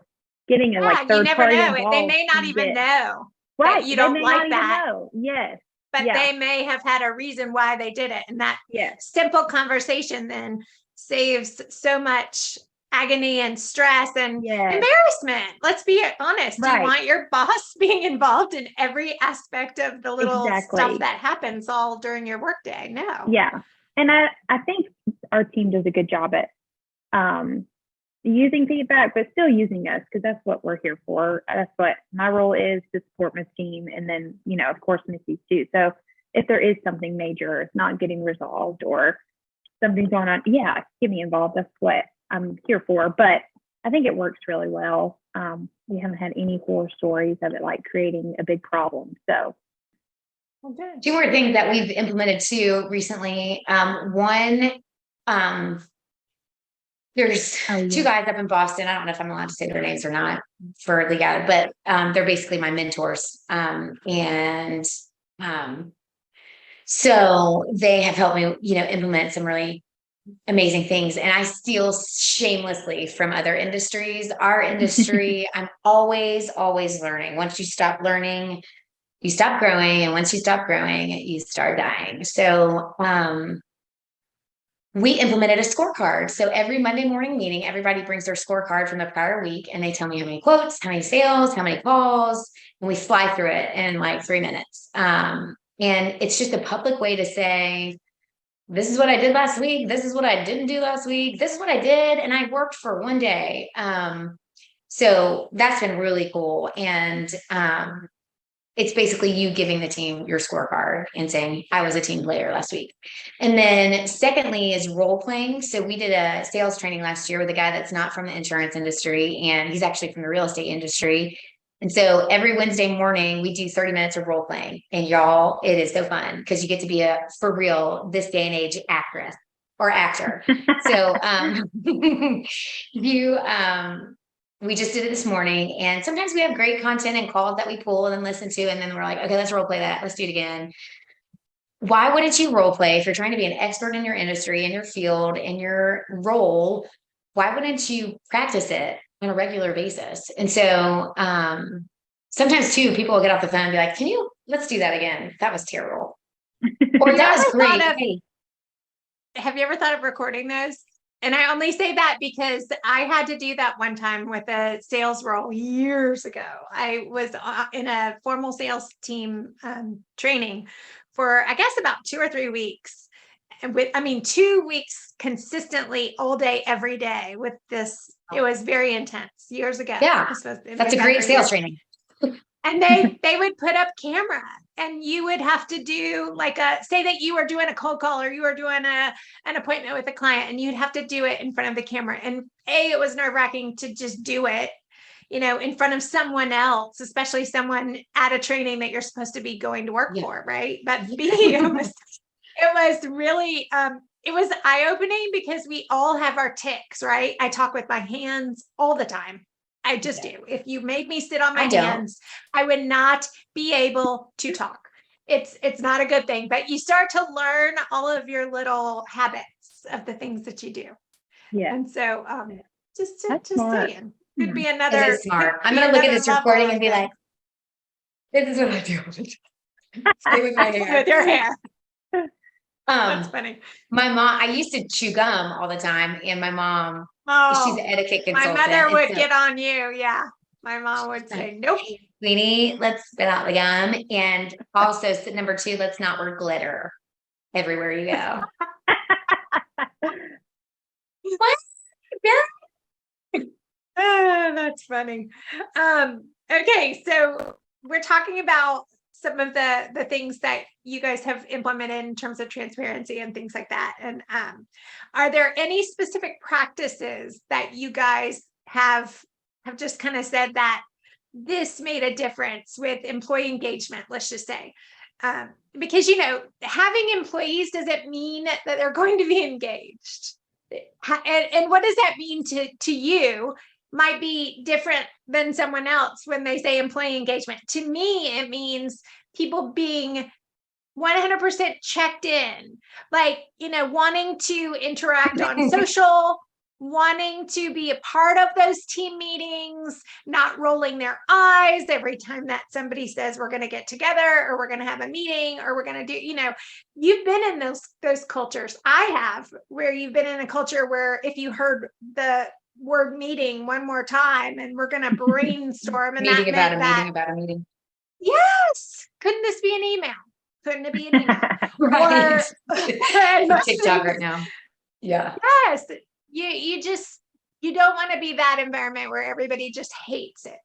getting a you third never party know. involved, They may not even know right. that you don't they may like not that. Even know. Yes. But they may have had a reason why they did it. And that simple conversation then saves so much agony and stress and embarrassment. Let's be honest. Right. Do you want your boss being involved in every aspect of the little stuff that happens all during your workday? No. Yeah. And I think our team does a good job at using feedback, but still using us, because that's what we're here for. That's what my role is, to support my team. And then, of course, Missy's too. So if there is something major, it's not getting resolved or something's going on, get me involved. That's what I'm here for. But I think it works really well. We haven't had any horror stories of it like creating a big problem. So two more things that we've implemented too recently. There's two guys up in Boston. I don't know if I'm allowed to say their names or not for legality, but they're basically my mentors. So they have helped me, implement some really amazing things. And I steal shamelessly from other industries. Our industry, I'm always learning. Once you stop learning, you stop growing. And once you stop growing, you start dying. So, we implemented a scorecard. So every Monday morning meeting, everybody brings their scorecard from the prior week and they tell me how many quotes, how many sales, how many calls, and we fly through it in like 3 minutes. And it's just a public way to say, this is what I did last week. This is what I didn't do last week. This is what I did. And I worked for one day. So that's been really cool. And it's basically you giving the team your scorecard and saying, I was a team player last week. And then secondly is role playing. So we did a sales training last year with a guy that's not from the insurance industry, and he's actually from the real estate industry. And so every Wednesday morning we do 30 minutes of role playing, and y'all, it is so fun because you get to be a, for real, this day and age actress or actor. So we just did it this morning, and sometimes we have great content and calls that we pull and then listen to, and then we're like, okay, let's role play that. Let's do it again. Why wouldn't you role play if you're trying to be an expert in your industry, in your field, in your role? Why wouldn't you practice it on a regular basis? And so sometimes too, people will get off the phone and be like, let's do that again. That was terrible. Or that was great. Have you ever thought of recording those? And I only say that because I had to do that one time with a sales role years ago. I was in a formal sales team training for, I guess, about 2 or 3 weeks. And 2 weeks consistently, all day, every day with this. It was very intense years ago. Yeah, that's a great sales training. And they would put up camera, and you would have to do like say that you were doing a cold call or you were doing an appointment with a client, and you'd have to do it in front of the camera. And it was nerve-wracking to just do it, in front of someone else, especially someone at a training that you're supposed to be going to work for, right? But it was really, it was eye-opening because we all have our tics, right? I talk with my hands all the time. I just do. If you made me sit on my hands, I would not be able to talk. It's not a good thing, but you start to learn all of your little habits of the things that you do. Yeah. And so just saying, could be another. That is smart. I'm going to look at this recording and be like, this is what I do. Stay with my hair. With your hair. That's funny. My mom, I used to chew gum all the time, and my mom, she's an etiquette consultant. My mother would get on you. Yeah. My mom would say, nope. Sweetie, let's spit out the gum. And also number 2, let's not wear glitter everywhere you go. What? Oh, that's funny. Okay. So we're talking about some of the things that you guys have implemented in terms of transparency and things like that. And are there any specific practices that you guys have just kind of said that this made a difference with employee engagement, let's just say? Because, having employees doesn't mean that they're going to be engaged. And what does that mean to you? Might be different than someone else when they say employee engagement. To me, it means people being 100% checked in, like, wanting to interact on social, wanting to be a part of those team meetings, not rolling their eyes every time that somebody says we're going to get together or we're going to have a meeting or we're going to do, you've been in those cultures. I have, where you've been in a culture where if you heard the word meeting one more time and we're going to brainstorm and meeting that about a meant meeting about a meeting. yes, couldn't this be an email? Couldn't it be an email? Right. Or TikTok right now. Yeah. yes, you don't want to be that environment where everybody just hates it.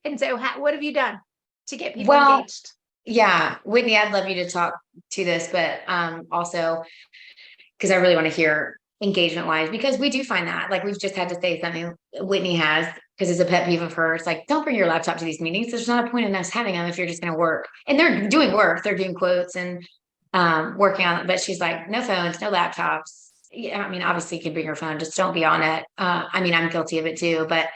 And so what have you done to get people engaged? Yeah, Whitney, I'd love you to talk to this, but also because I really want to hear engagement wise, because we do find that, like, we've just had to say something. Whitney has, because it's a pet peeve of hers, like, don't bring your laptop to these meetings. There's not a point in us having them if you're just going to work. And they're doing work, they're doing quotes and working on it. But she's like, no phones, no laptops. Yeah, I mean, obviously you can bring your phone, just don't be on it. I mean, I'm guilty of it too, but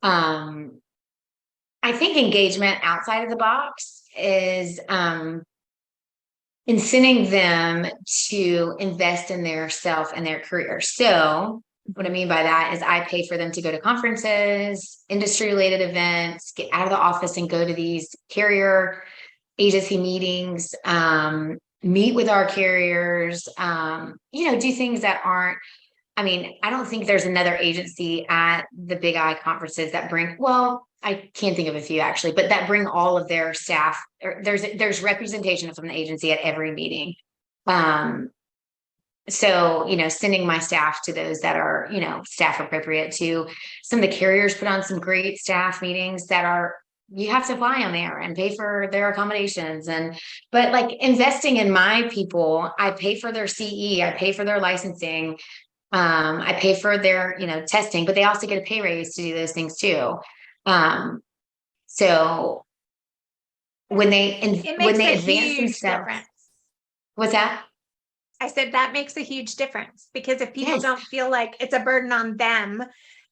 I think engagement outside of the box is incenting them to invest in their self and their career. So what I mean by that is I pay for them to go to conferences, industry related events, get out of the office and go to these carrier agency meetings, meet with our carriers, do things that aren't, I mean, I don't think there's another agency at the big I conferences that bring, well, I can't think of a few actually, but that bring all of their staff. There's representation from the agency at every meeting. So, sending my staff to those that are, staff appropriate to some of the carriers put on some great staff meetings that are, you have to fly on there and pay for their accommodations. But like investing in my people, I pay for their CE, I pay for their licensing. I pay for their, testing, but they also get a pay raise to do those things too. So when they advance themselves, difference. What's that? I said that makes a huge difference, because if people Yes. don't feel like it's a burden on them,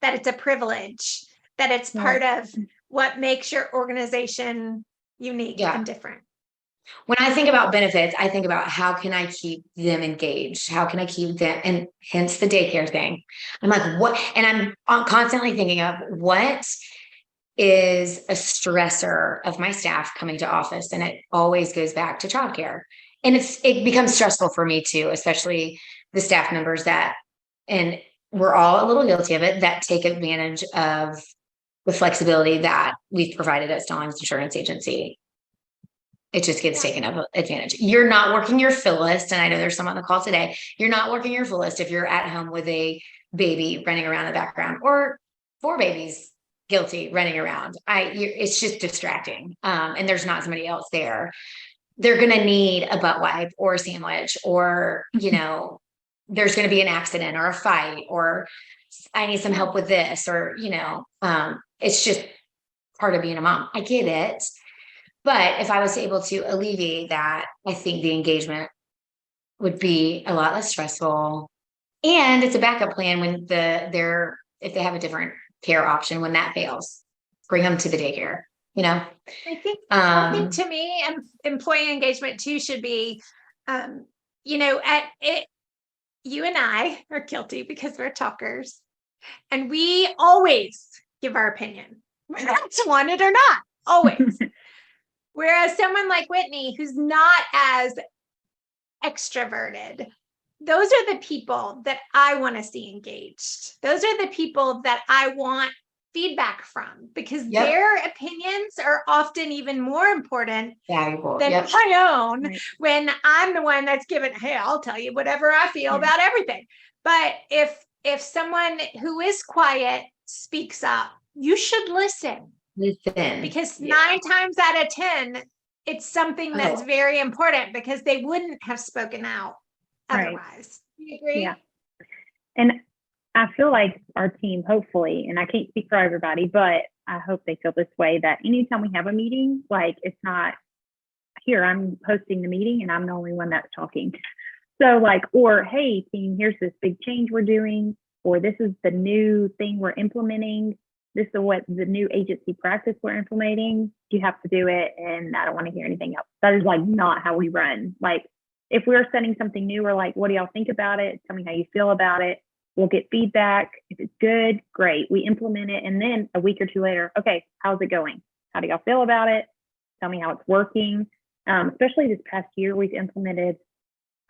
that it's a privilege, that it's part of what makes your organization unique and different. When I think about benefits, I think about how can I keep them engaged? How can I keep them? And hence the daycare thing. I'm like, what? And I'm constantly thinking of what is a stressor of my staff coming to office. And it always goes back to childcare. And it becomes stressful for me too, especially the staff members and we're all a little guilty of it, that take advantage of the flexibility that we've provided at Stallings Insurance Agency. It just gets taken advantage. You're not working your fullest. And I know there's some on the call today. You're not working your fullest if you're at home with a baby running around in the background, or 4 babies guilty running around. It's just distracting. And there's not somebody else there. They're going to need a butt wipe or a sandwich, or, there's going to be an accident or a fight, or I need some help with this, or, it's just part of being a mom. I get it. But if I was able to alleviate that, I think the engagement would be a lot less stressful. And it's a backup plan when if they have a different care option, when that fails, bring them to the daycare, I think to me, employee engagement too should be, you and I are guilty because we're talkers, and we always give our opinion, whether it's wanted or not, always. Whereas someone like Whitni, who's not as extroverted, those are the people that I want to see engaged. Those are the people that I want feedback from, because their opinions are often even more important than my own, when I'm the one that's given, hey, I'll tell you whatever I feel about everything. But if someone who is quiet speaks up, you should listen. Because 9 times out of 10, it's something that's very important, because they wouldn't have spoken out otherwise. Do you agree? Yeah. And I feel like our team, hopefully, and I can't speak for everybody, but I hope they feel this way, that anytime we have a meeting, like, it's not here, I'm hosting the meeting and I'm the only one that's talking. So like, or, hey team, here's this big change we're doing, or this is the new thing we're implementing. this is what the new agency practice we're implementing. You have to do it, and I don't want to hear anything else. That is like not how we run. Like if we're setting something new, we're like, what do y'all think about it? Tell me how you feel about it. We'll get feedback. If it's good, great. We implement it. And then a week or two later, okay, how's it going? How do y'all feel about it? Tell me how it's working. Especially this past year, we've implemented,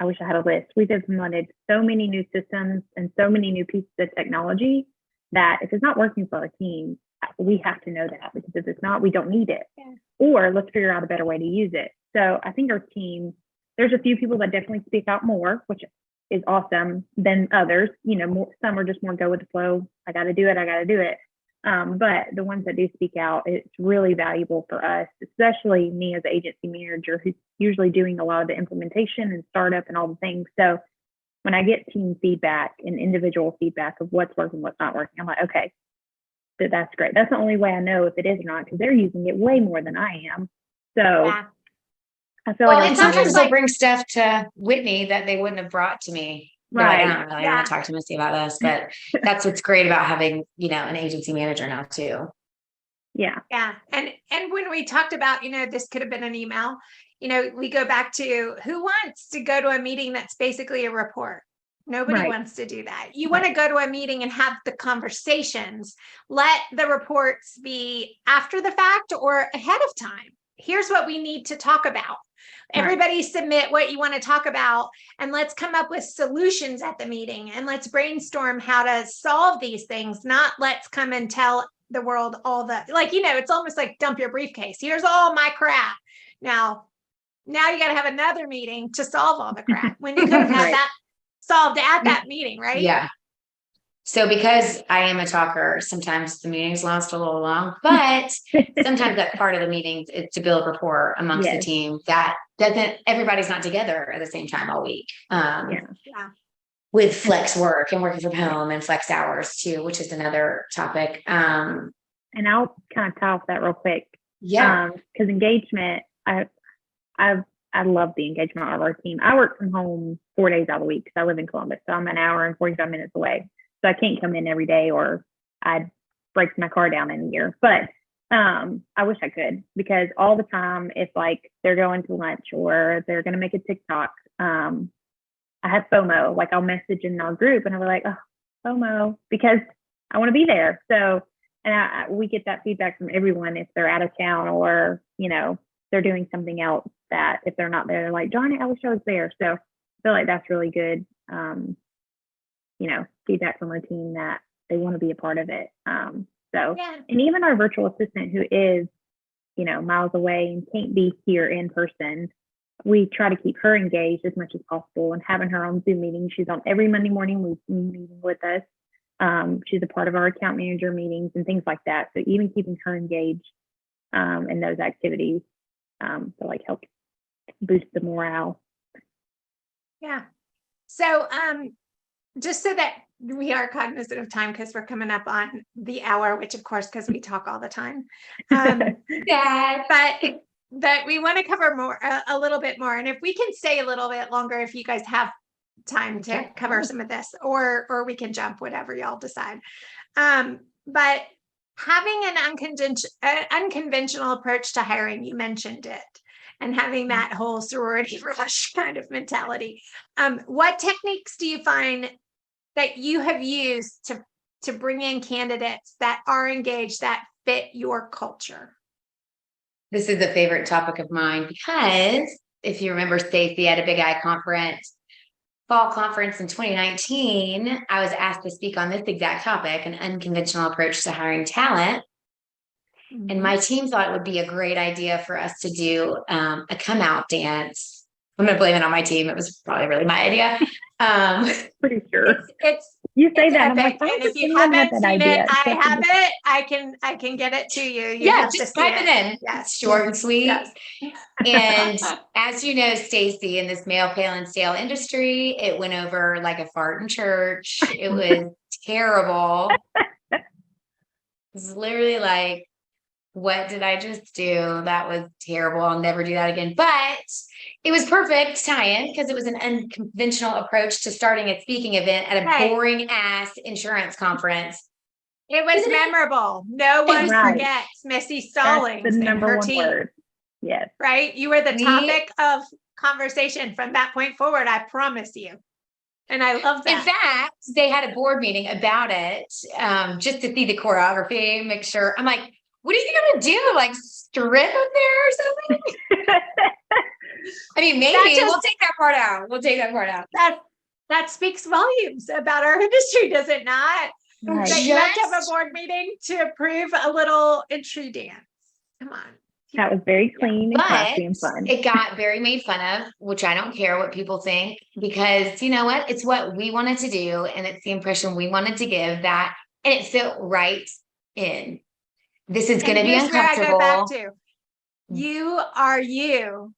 I wish I had a list. We've implemented so many new systems and so many new pieces of technology that if it's not working for our team, we have to know that, because if it's not, we don't need it. Yeah. Or let's figure out a better way to use it. So I think our team, there's a few people that definitely speak out more, which is awesome, than others. Some are just more go with the flow. I got to do it. But the ones that do speak out, it's really valuable for us, especially me as agency manager, who's usually doing a lot of the implementation and startup and all the things. So when I get team feedback and individual feedback of what's working, what's not working, I'm like, okay, that's great. That's the only way I know if it is or not, because they're using it way more than I am. So Yeah. I feel Well, like and sometimes they'll bring stuff to Whitney that they wouldn't have brought to me. Right. I don't want to talk to Missy about this, but that's what's great about having, an agency manager now too. Yeah. Yeah. And when we talked about, this could have been an email, we go back to who wants to go to a meeting that's basically a report. Nobody Right. wants to do that. You want to go to a meeting and have the conversations. Let the reports be after the fact or ahead of time. Here's what we need to talk about. Everybody submit what you want to talk about, and let's come up with solutions at the meeting, and let's brainstorm how to solve these things. Not let's come and tell the world all the, it's almost like dump your briefcase. Here's all my crap. Now you got to have another meeting to solve all the crap when you could have had that solved at that meeting, right? Yeah. So because I am a talker, sometimes the meetings last a little long, but sometimes that part of the meeting is to build rapport amongst the team that everybody's not together at the same time all week. With flex work and working from home and flex hours too, which is another topic. And I'll kind of tie off that real quick. Yeah. Because engagement, I love the engagement of our team. I work from home 4 days out of the week because I live in Columbus. So I'm an hour and 45 minutes away. So I can't come in every day or I'd break my car down in a year. But I wish I could, because all the time, if like they're going to lunch or they're going to make a TikTok, I have FOMO. Like I'll message in our group and I'll be like, oh, FOMO, because I want to be there. So, and we get that feedback from everyone if they're out of town or, they're doing something else, that if they're not there, they're like, Johnny, I wish I was there. So I feel like that's really good. Feedback from our team that they want to be a part of it. And even our virtual assistant who is, miles away and can't be here in person, we try to keep her engaged as much as possible and having her on Zoom meetings. She's on every Monday morning meeting with us. She's a part of our account manager meetings and things like that. So even keeping her engaged in those activities help boost the morale. Yeah. So just so that we are cognizant of time, because we're coming up on the hour, which of course, because we talk all the time. But we want to cover more, a little bit more. And if we can stay a little bit longer, if you guys have time to cover some of this, or we can jump, whatever y'all decide. But having an unconventional approach to hiring, you mentioned it, and having that whole sorority rush kind of mentality. What techniques do you find that you have used to bring in candidates that are engaged, that fit your culture? This is a favorite topic of mine because if you remember, Stacy had a Big I conference, fall conference in 2019. I was asked to speak on this exact topic, an unconventional approach to hiring talent. Mm-hmm. And my team thought it would be a great idea for us to do a come out dance. I'm going to blame it on my team. It was probably really my idea. Pretty sure. You say that, and if you haven't seen it, I have it. I can get it to you. Just type it in. Yes. Short and sweet. Yes. And as you know, Stacy, in this male pale and stale industry, it went over like a fart in church. It was terrible. It was literally like, what did I just do? That was terrible. I'll never do that again. But it was perfect tie-in because it was an unconventional approach to starting a speaking event at a boring ass insurance conference. It was Isn't it? memorable. No one Right. forgets Missy That's Stallings the and number her one team, word. Yes. right? You were the We- topic of conversation from that point forward, I promise you. And I love In that. fact, they had a board meeting about it, just to see the choreography, make sure. I'm like, what are you gonna do? Like strip up there or something? I mean, maybe That just- we'll take that part out. We'll take that part out. That speaks volumes about our industry, does it not? Right. That you have to have a Just- board meeting to approve a little entry dance. Come on. That was very clean and But classy and fun. it got very made fun of, which I don't care what people think, because you know what? It's what we wanted to do, and it's the impression we wanted to give that, and it fit right in. This is going to And be here's where I go back uncomfortable. to. You are you.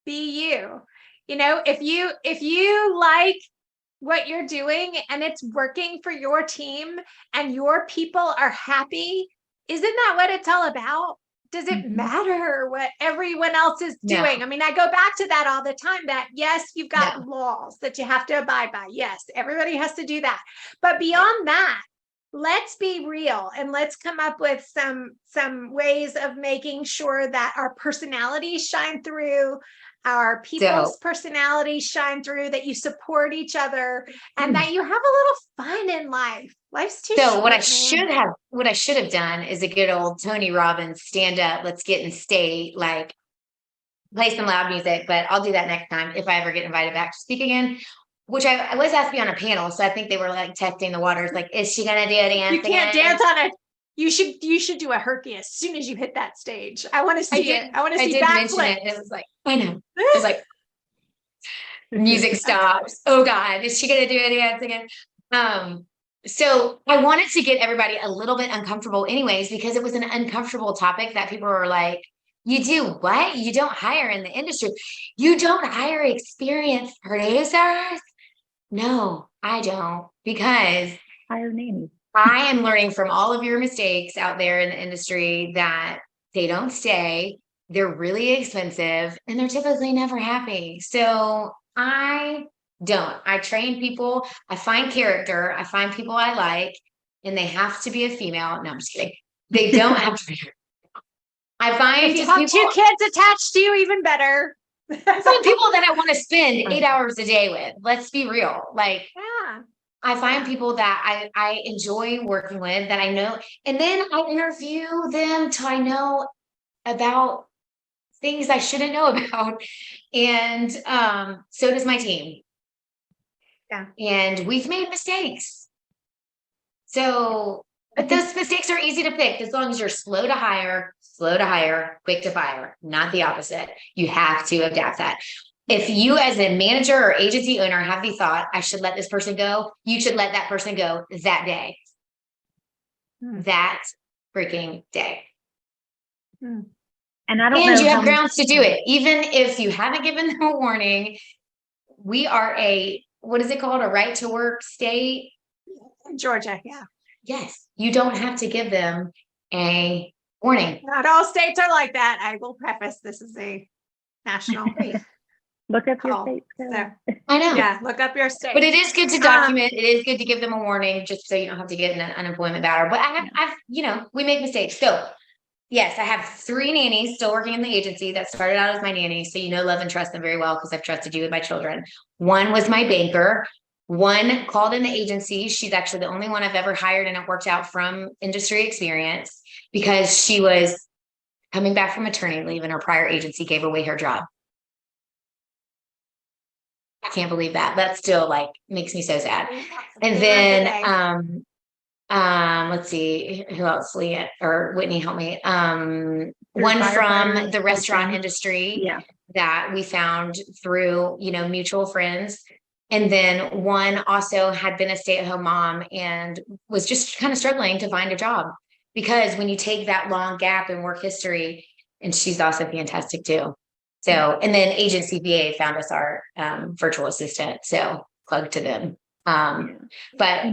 Be you. You know, if you like what you're doing and it's working for your team and your people are happy, isn't that what it's all about? Does it Mhm. matter what everyone else is No. doing? I mean, I go back to that all the time, that yes, you've got No. laws that you have to abide by. Yes, everybody has to do that. But beyond that, let's be real and let's come up with some ways of making sure that our personalities shine through, our people's personalities shine through, that you support each other, and that you have a little fun in life. Life's too So short, what I man. should have done is a good old Tony Robbins stand up, let's get in state, like play some loud music, but I'll do that next time if I ever get invited back to speak again. Which I was asked to be on a panel, so I think they were like testing the waters, like, is she gonna do a dance? You can't again? dance on it. You should do a herky as soon as you hit that stage. I want to see it. I want to I see did mention backflips. it. It was like, I know. It was like music stops. Oh God, is she gonna do a dance again? So I wanted to get everybody a little bit uncomfortable anyways, because it was an uncomfortable topic that people were like, you do what? You don't hire in the industry. You don't hire experienced producers? No, I don't, because Hire nannies. I am learning from all of your mistakes out there in the industry that they don't stay. They're really expensive and they're typically never happy. So I don't. I train people. I find character. I find people I like, and they have to be a female. No, I'm just kidding. They don't have to be. I find If you have people, two kids attached to you, even better. I find people that I want to spend 8 hours a day with. Let's be real. Like, Yeah. I find people that I enjoy working with, that I know, and then I interview them till I know about things I shouldn't know about. And so does my team. Yeah. And we've made mistakes. So, but those mistakes are easy to fix as long as you're slow to hire, quick to fire, not the opposite. You have to adapt that. If you as a manager or agency owner have the thought, I should let this person go, you should let that person go that day. That freaking day. And I don't And know you how have grounds to do it. Even if you haven't given them a warning, we are what is it called? A right to work state? Georgia, yeah. Yes. You don't have to give them a warning. Not all states are like that. I will preface, this is a national look up your call. state's code. So, I know. yeah, look up your state. But it is good to document. It is good to give them a warning, just so you don't have to get an unemployment battle. But we make mistakes. So yes, I have 3 nannies still working in the agency that started out as my nannies. So, love and trust them very well because I've trusted you with my children. One was my banker. One called in the agency. She's actually the only one I've ever hired, and it worked out from industry experience because she was coming back from maternity leave and her prior agency gave away her job. I can't believe that. That still makes me so sad. And then let's see who else, Leah or Whitney, help me. One from the restaurant industry that we found through, mutual friends. And then one also had been a stay-at-home mom and was just kind of struggling to find a job, because when you take that long gap in work history, and she's also fantastic too. So, and then Agency VA found us our virtual assistant. So plug to them. But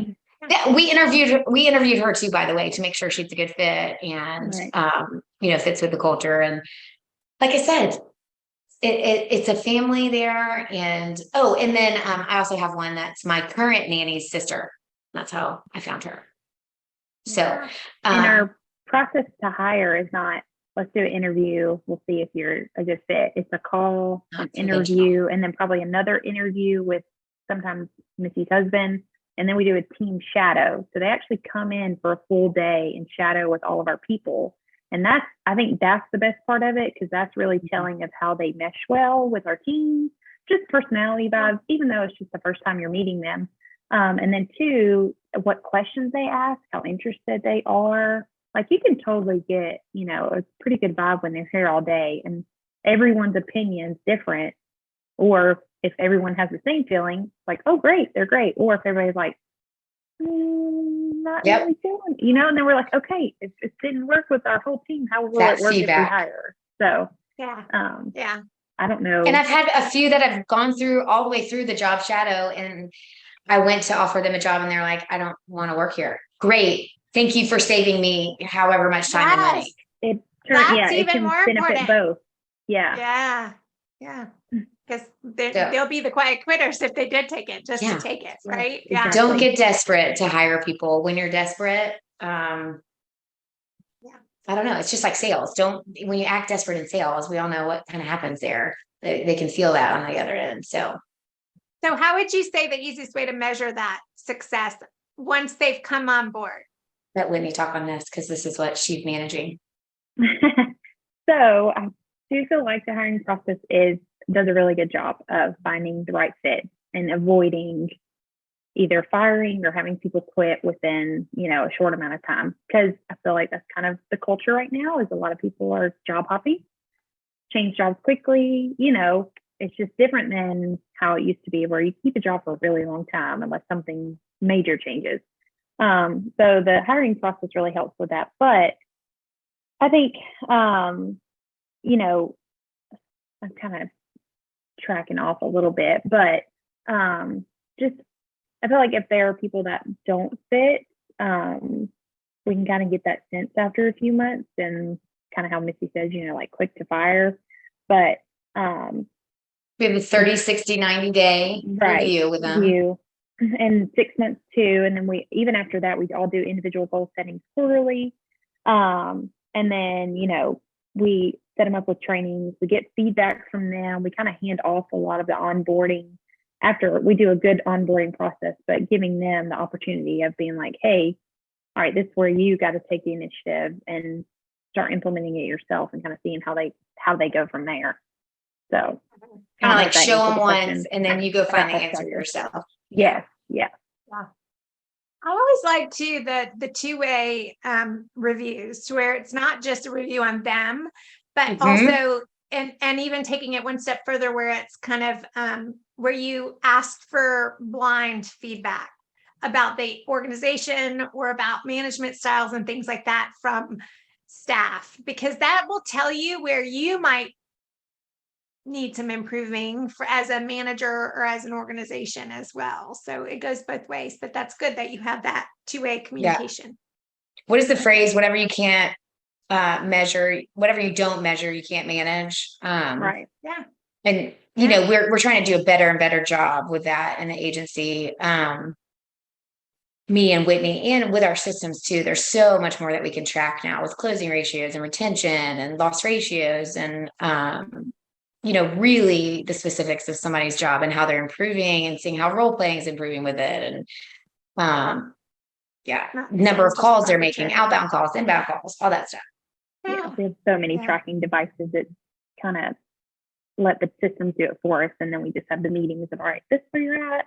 we interviewed her too, by the way, to make sure she's a good fit and, fits with the culture. And like I said, it's a family there. And, and then I also have one that's my current nanny's sister. That's how I found her. So, Yeah. And our process to hire is not, let's do an interview. We'll see if you're a good fit. It's a call, an Not conventional. interview, and then probably another interview with sometimes Missy's husband. And then we do a team shadow. So they actually come in for a full day and shadow with all of our people. And I think that's the best part of it, because that's really telling of how they mesh well with our team, just personality vibes, even though it's just the first time you're meeting them. And then two, what questions they ask, how interested they are. Like, you can totally get, a pretty good vibe when they're here all day, and everyone's opinion's different. Or if everyone has the same feeling, like, oh, great, they're great. Or if everybody's like, not really feeling, and then we're like, okay, if it didn't work with our whole team, how will it work feedback. if we hire? So, Yeah. I don't know. And I've had a few that have gone through all the way through the job shadow, and I went to offer them a job and they're like, I don't want to work here. Great. Thank you for saving me however much time and money. That's it even can more benefit important. both. Yeah. Yeah. Because they'll be the quiet quitters if they did take it, just to take it, right? Exactly. Don't get desperate to hire people. When you're desperate, I don't know. It's just like sales. When you act desperate in sales, we all know what kind of happens there. They can feel that on the other end. So how would you say the easiest way to measure that success once they've come on board? Let Whitney talk on this, because this is what she's managing. So I do feel like the hiring process does a really good job of finding the right fit and avoiding either firing or having people quit within, a short amount of time. Because I feel like that's kind of the culture right now, is a lot of people are job hopping, change jobs quickly. It's just different than how it used to be, where you keep a job for a really long time unless something major changes. So the hiring process really helps with that. But I think, I'm kind of tracking off a little bit, but just, I feel like if there are people that don't fit, we can kind of get that sense after a few months, and kind of how Missy says, like quick to fire. But we have a 30, 60, 90 day review with them. And 6 months too. And then even after that, we all do individual goal settings quarterly. And then, we set them up with trainings, we get feedback from them. We kind of hand off a lot of the onboarding after we do a good onboarding process, but giving them the opportunity of being like, hey, all right, this is where you got to take the initiative and start implementing it yourself, and kind of seeing how they go from there. So kind of like show them once, and then you go find the answer yourself. Yeah. I always like the two-way reviews, where it's not just a review on them, but also, and even taking it one step further, where it's kind of where you ask for blind feedback about the organization or about management styles and things like that from staff, because that will tell you where you might need some improving as a manager or as an organization as well. So it goes both ways, but that's good that you have that two-way communication. What is the phrase? Whatever you can't measure, whatever you don't measure, you can't manage. Right. Yeah. And we're trying to do a better and better job with that in the agency. Me and Whitney, and with our systems too. There's so much more that we can track now with closing ratios and retention and loss ratios, and really the specifics of somebody's job and how they're improving, and seeing how role playing is improving with it. And number of calls they're making, outbound calls, inbound calls, all that stuff. Yeah, we have so many tracking devices that kind of let the systems do it for us. And then we just have the meetings of, all right, this is where you're at,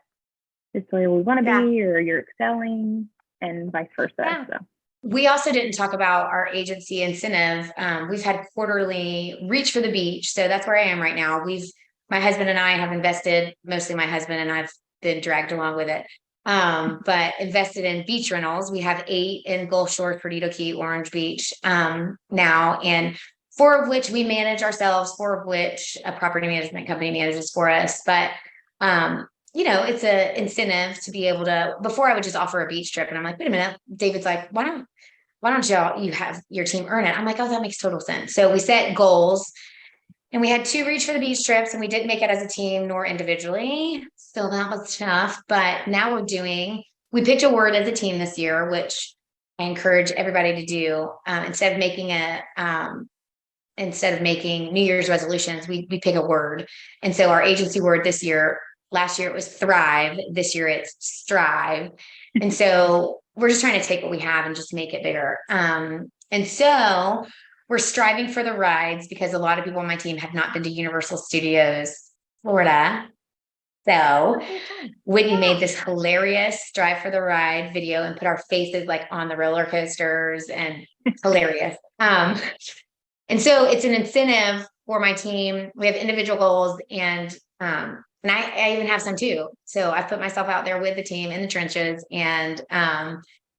this is where we want to be, or you're excelling, and vice versa. Yeah. So. We also didn't talk about our agency incentive. We've had quarterly reach for the beach. So that's where I am right now. My husband and I have invested, mostly my husband, and I've been dragged along with it. But invested in beach rentals. We have 8 in Gulf Shores, Perdido Key, Orange Beach, now, and 4 of which we manage ourselves, 4 of which a property management company manages for us. But, it's an incentive to be able to. Before, I would just offer a beach trip, and I'm like, wait a minute. David's like, why don't you have your team earn it? I'm like, oh, that makes total sense. So we set goals, and we had 2 reach for the beach trips, and we didn't make it as a team nor individually. So that was tough. But now we picked a word as a team this year, which I encourage everybody to do, instead of making New Year's resolutions, we pick a word. And so our agency word last year it was thrive. This year it's strive. And so we're just trying to take what we have and just make it bigger. And so we're striving for the rides because a lot of people on my team have not been to Universal Studios Florida. So Whitney made this hilarious Strive for the Ride video and put our faces like on the roller coasters, and hilarious. And so it's an incentive for my team. We have individual goals, and I even have some too. So I put myself out there with the team in the trenches, and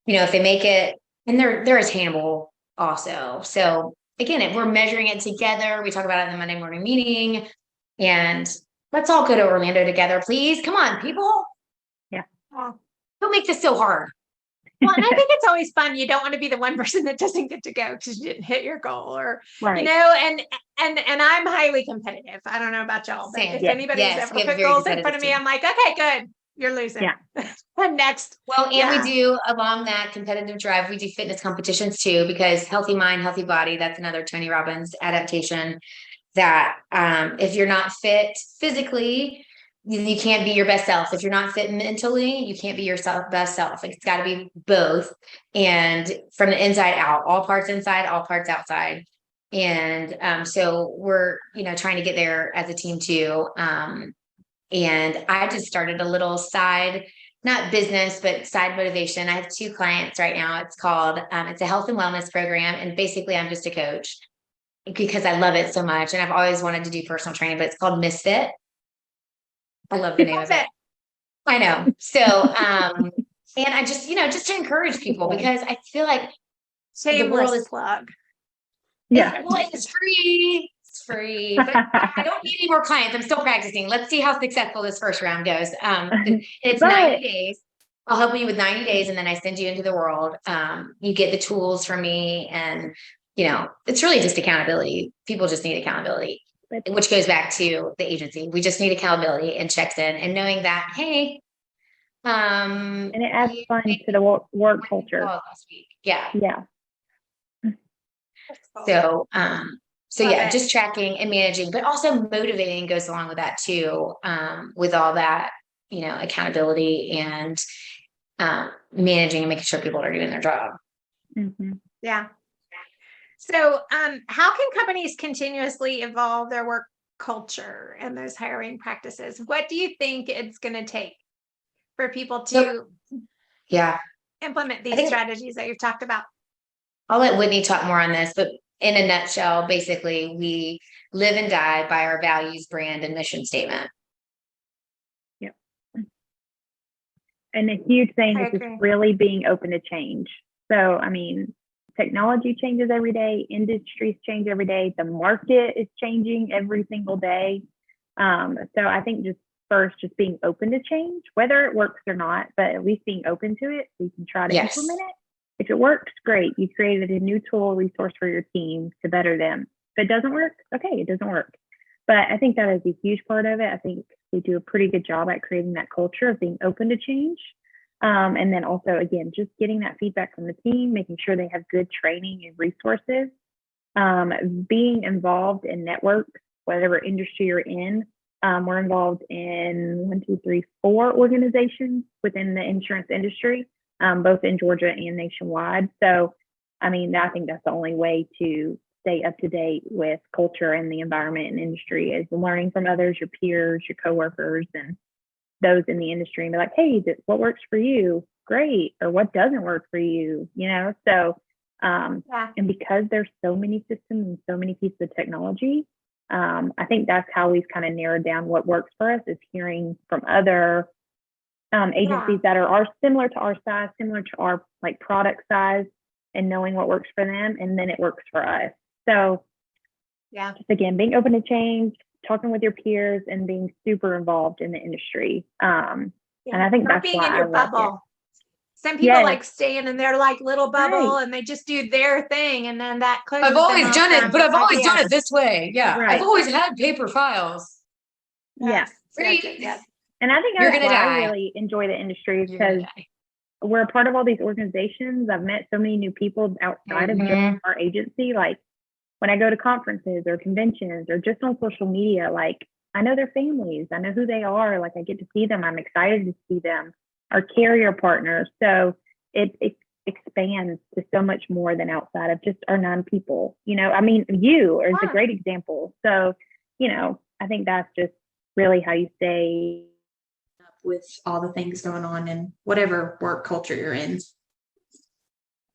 if they make it, and they're attainable also. So again, if we're measuring it together, we talk about it in the Monday morning meeting, and let's all go to Orlando together, please. Come on, people. Yeah. Don't make this so hard. Well, and I think it's always fun. You don't want to be the one person that doesn't get to go because you didn't hit your goal, or Right. and I'm highly competitive. I don't know about y'all, but Same. if Yeah. anybody's Yes, ever we have a put very goals in front of competitive me, team. I'm like, okay, good, you're losing. Yeah. I'm next. Well, and Yeah. we do, along that competitive drive, we do fitness competitions too, because healthy mind, healthy body, that's another Tony Robbins adaptation, that if you're not fit physically, you can't be your best self. If you're not fit mentally, you can't be your best self. It's got to be both, and from the inside out, all parts inside, all parts outside. And so we're trying to get there as a team too. And I just started a little side, not business, but side motivation. I have 2 clients right now. It's called it's a health and wellness program, and basically I'm just a coach because I love it so much, and I've always wanted to do personal training, but it's called Misfit. I love the name of it. I know. So, and I just, just to encourage people, because I feel like the world is plug. Yeah. it's free. It's free. But I don't need any more clients. I'm still practicing. Let's see how successful this first round goes. It's 90 days. I'll help you with 90 days, and then I send you into the world. You get the tools from me, and it's really just accountability. People just need accountability, which goes back to the agency. We just need accountability and checks in, and knowing that, hey, And it adds fun to the work culture. Last week. Yeah. Yeah. So, Love just tracking and managing, but also motivating goes along with that too. With all that, accountability and managing and making sure people are doing their job. Mm-hmm. Yeah. So, how can companies continuously evolve their work culture and those hiring practices? What do you think it's going to take for people to implement these strategies that you've talked about? I'll let Whitney talk more on this, but in a nutshell, basically, we live and die by our values, brand, and mission statement. Yep. And a huge thing is just really being open to change. So, technology changes every day, industries change every day, the market is changing every single day. So I think just being open to change, whether it works or not, but at least being open to it, so you can try to implement it. If it works, great. You created a new tool, resource for your team to better them. If it doesn't work, okay, it doesn't work. But I think that is a huge part of it. I think we do a pretty good job at creating that culture of being open to change. And then also, again, just getting that feedback from the team, making sure they have good training and resources, being involved in networks, whatever industry you're in. We're involved in 4 organizations within the insurance industry, both in Georgia and nationwide. So, I think that's the only way to stay up to date with culture and the environment and industry, is learning from others, your peers, your coworkers, and those in the industry, and be like, hey, what works for you? Great. Or what doesn't work for you? So, and because there's so many systems and so many pieces of technology, I think that's how we've kind of narrowed down what works for us, is hearing from other agencies that are similar to our size, similar to our product size, and knowing what works for them, and then it works for us. So just again, being open to change, talking with your peers, and being super involved in the industry. And I think that's being why in your bubble. Some people like staying in their little bubble, and they just do their thing, and then that closes. I've always done it, but I've always done it this way. Yeah, I've always had paper files. Yes. Yes. And I think that's why I really enjoy the industry, because we're a part of all these organizations. I've met so many new people outside of just our agency. Like when I go to conferences or conventions or just on social media, like I know their families, I know who they are. Like I get to see them. I'm excited to see them, our carrier partners. So it expands to so much more than outside of just our 9 people. You know, I mean, you is a great example. So, you know, I think that's just really how you stay up with all the things going on in whatever work culture you're in.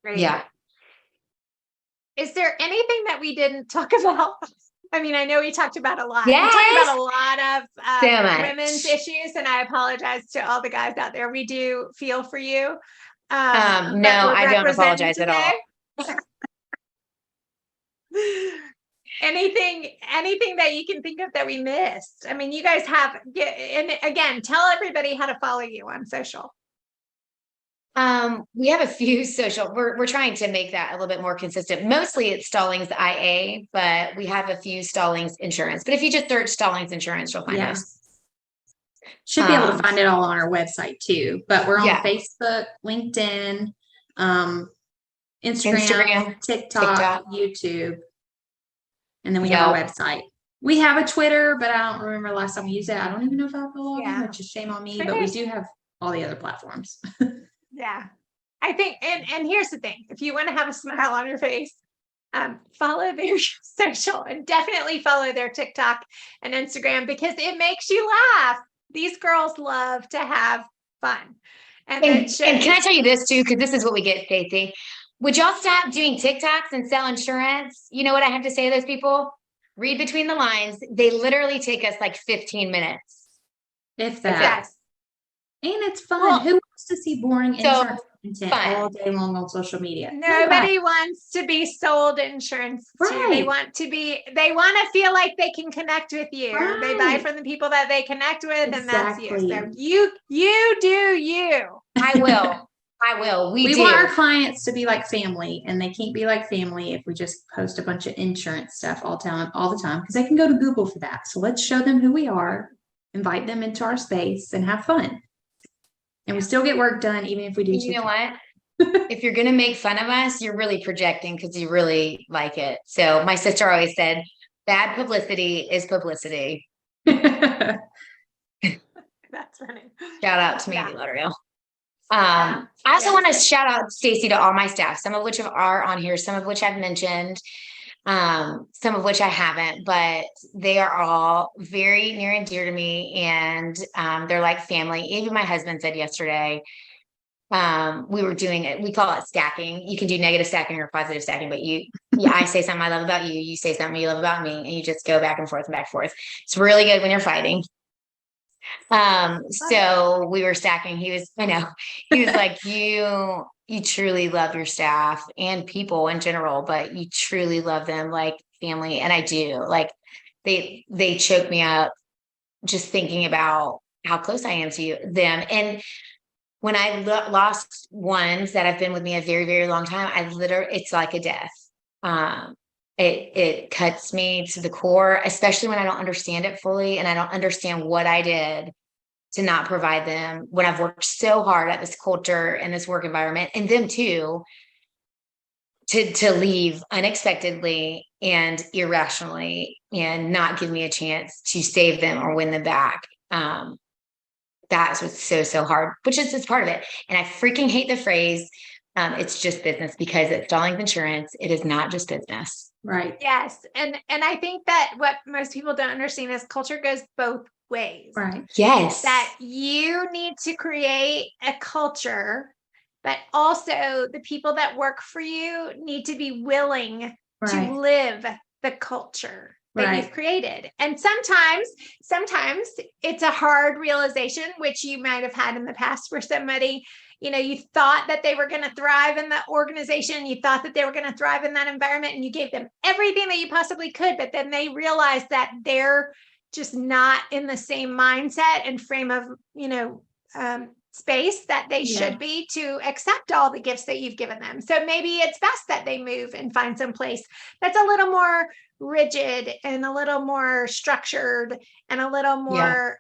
Right. Yeah. Is there anything that we didn't talk about? I mean, I know we talked about a lot. Yes. We talked about a lot of So much. women's issues, and I apologize to all the guys out there. We do feel for you. No, but we're I don't representing apologize at all. Anything that you can think of that we missed? I mean, you guys have, and again, tell everybody how to follow you on social. We have a few social, we're trying to make that a little bit more consistent. Mostly it's Stallings IA, but we have a few Stallings insurance. But if you just search Stallings insurance, you'll find us. Should be able to find it all on our website too, but we're on Yeah. Facebook, LinkedIn, Instagram, TikTok, YouTube, and then we have our website. We have a Twitter, but I don't remember the last time we used it. I don't even know if I have the login, which is shame on me, but we do have all the other platforms. Yeah. I think, and here's the thing, if you want to have a smile on your face, follow their social and definitely follow their TikTok and Instagram because it makes you laugh. These girls love to have fun. And can I tell you this too? Because this is what we get, Stacey. Would y'all stop doing TikToks and sell insurance? You know what I have to say to those people? Read between the lines. They literally take us like 15 minutes. If that. And it's fun. Well, who wants to see boring insurance content all day long on social media? Nobody wants to be sold insurance to. They want to feel like they can connect with you. Right. They buy from the people that they connect with, and that's you. So you do you. I will. We want our clients to be like family, and they can't be like family if we just post a bunch of insurance stuff all the time, because they can go to Google for that. So let's show them who we are, invite them into our space, and have fun. And we still get work done, even if we do. You know what? If you're going to make fun of us, you're really projecting because you really like it. So my sister always said, bad publicity is publicity. That's funny. Shout out to Mandy Lauderdale. I also want to shout out, Stacey, to all my staff, some of which are on here, some of which I've mentioned, some of which I haven't, but they are all very near and dear to me, and they're like family. Even my husband said yesterday, we were doing it, we call it stacking. You can do negative stacking or positive stacking, but I say something I love about you, you say something you love about me, and you just go back and forth and back and forth. It's really good when you're fighting. So we were stacking. He was like, you truly love your staff and people in general, but you truly love them like family. And I do. Like they choke me up just thinking about how close I am to them. And when I lost ones that have been with me a very, very long time, it's like a death. It cuts me to the core, especially when I don't understand it fully and I don't understand what I did to not provide them when I've worked so hard at this culture and this work environment, and them too, to leave unexpectedly and irrationally and not give me a chance to save them or win them back. That's what's so hard, which is just part of it. And I freaking hate the phrase, it's just business, because it's Stallings Insurance. It is not just business. Right. Yes. And I think that what most people don't understand is culture goes both ways. Right. Yes. That you need to create a culture, but also the people that work for you need to be willing to live the culture that you've created. And sometimes it's a hard realization, which you might have had in the past, where somebody, you thought that they were going to thrive in the organization. You thought that they were going to thrive in that environment, and you gave them everything that you possibly could. But then they realized that they're just not in the same mindset and frame of, space that they should be to accept all the gifts that you've given them. So maybe it's best that they move and find some place that's a little more rigid and a little more structured and a little more,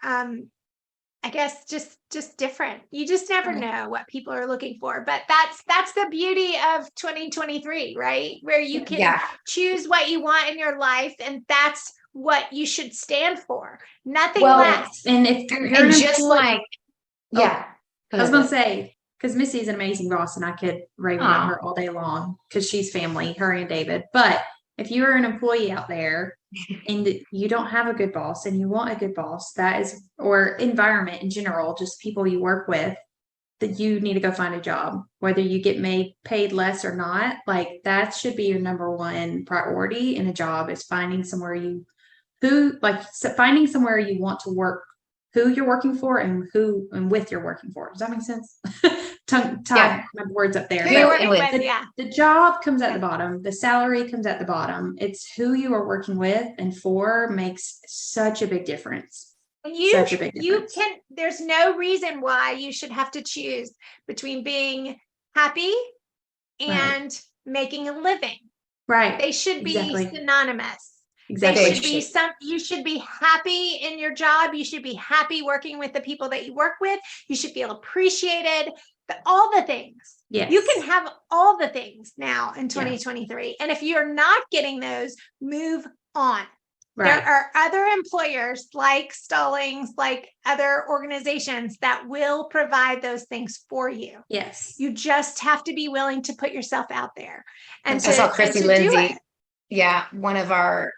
I guess just different. You just never Right. know what people are looking for. But that's the beauty of 2023, right? Where you can Yeah. choose what you want in your life, and that's what you should stand for. Nothing Well, less. And if you're And an just employee, like, yeah. I was gonna say, because Missy is an amazing boss and I could rave about Aw. her all day long because she's family, her and David. But if you are an employee out there and you don't have a good boss and you want a good boss, that is, or environment in general, just people you work with, that you need to go find a job, whether you get paid less or not. Like that should be your number one priority in a job, is finding somewhere finding somewhere you want to work, who you're working for and with you're working for. Does that make sense? Tied Yeah. my words up there. Who you're But working with. Yeah. the job comes at the bottom. The salary comes at the bottom. It's who you are working with and for makes such a big difference. Such a big difference. There's no reason why you should have to choose between being happy and making a living. Right. They should be Exactly. synonymous. Exactly. You should be happy in your job. You should be happy working with the people that you work with. You should feel appreciated. All the things. Yes. You can have all the things now in 2023. And if you're not getting those, move on. Right. There are other employers like Stallings, like other organizations that will provide those things for you. Yes. You just have to be willing to put yourself out there. And I saw Chrissy do Lindsay. it. Yeah, one of our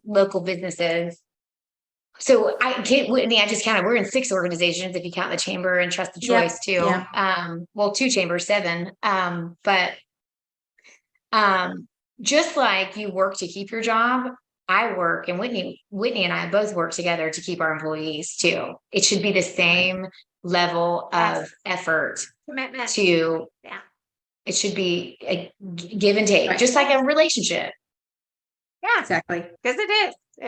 local businesses. So Whitney, I just counted. We're in 6 organizations if you count the chamber and Trust the Choice too. Yeah. Well, 2 chambers, 7. But just like you work to keep your job, I work, and Whitney and I both work together to keep our employees too. It should be the same level of effort, Commitment. It should be a give and take, Right. just like a relationship. Yeah, Exactly. because it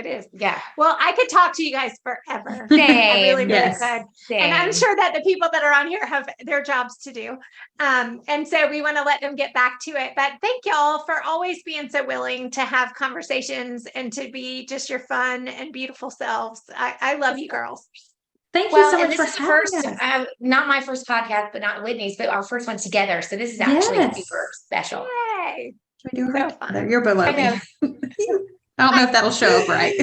is. Yeah. Well, I could talk to you guys forever. Same. I really Yes. could. Same. And I'm sure that the people that are on here have their jobs to do. And so we want to let them get back to it. But thank y'all for always being so willing to have conversations and to be just your fun and beautiful selves. I love you girls. Thank you so and much this for is having first, us. not my first podcast, but not Whitney's, but our first one together. So this is actually Yes. super special. Yay. We do her So fun. together. You're below I me. know. I don't know if that'll show up right.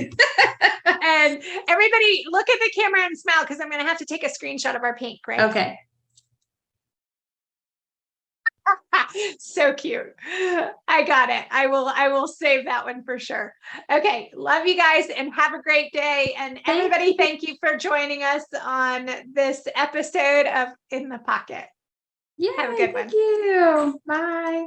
And everybody look at the camera and smile, because I'm going to have to take a screenshot of our pink, right? Okay. So cute. I got it. I will save that one for sure. Okay. Love you guys and have a great day. And everybody, thank you for joining us on this episode of In the Pocket. Yeah. Have a good one. Thank you. Bye.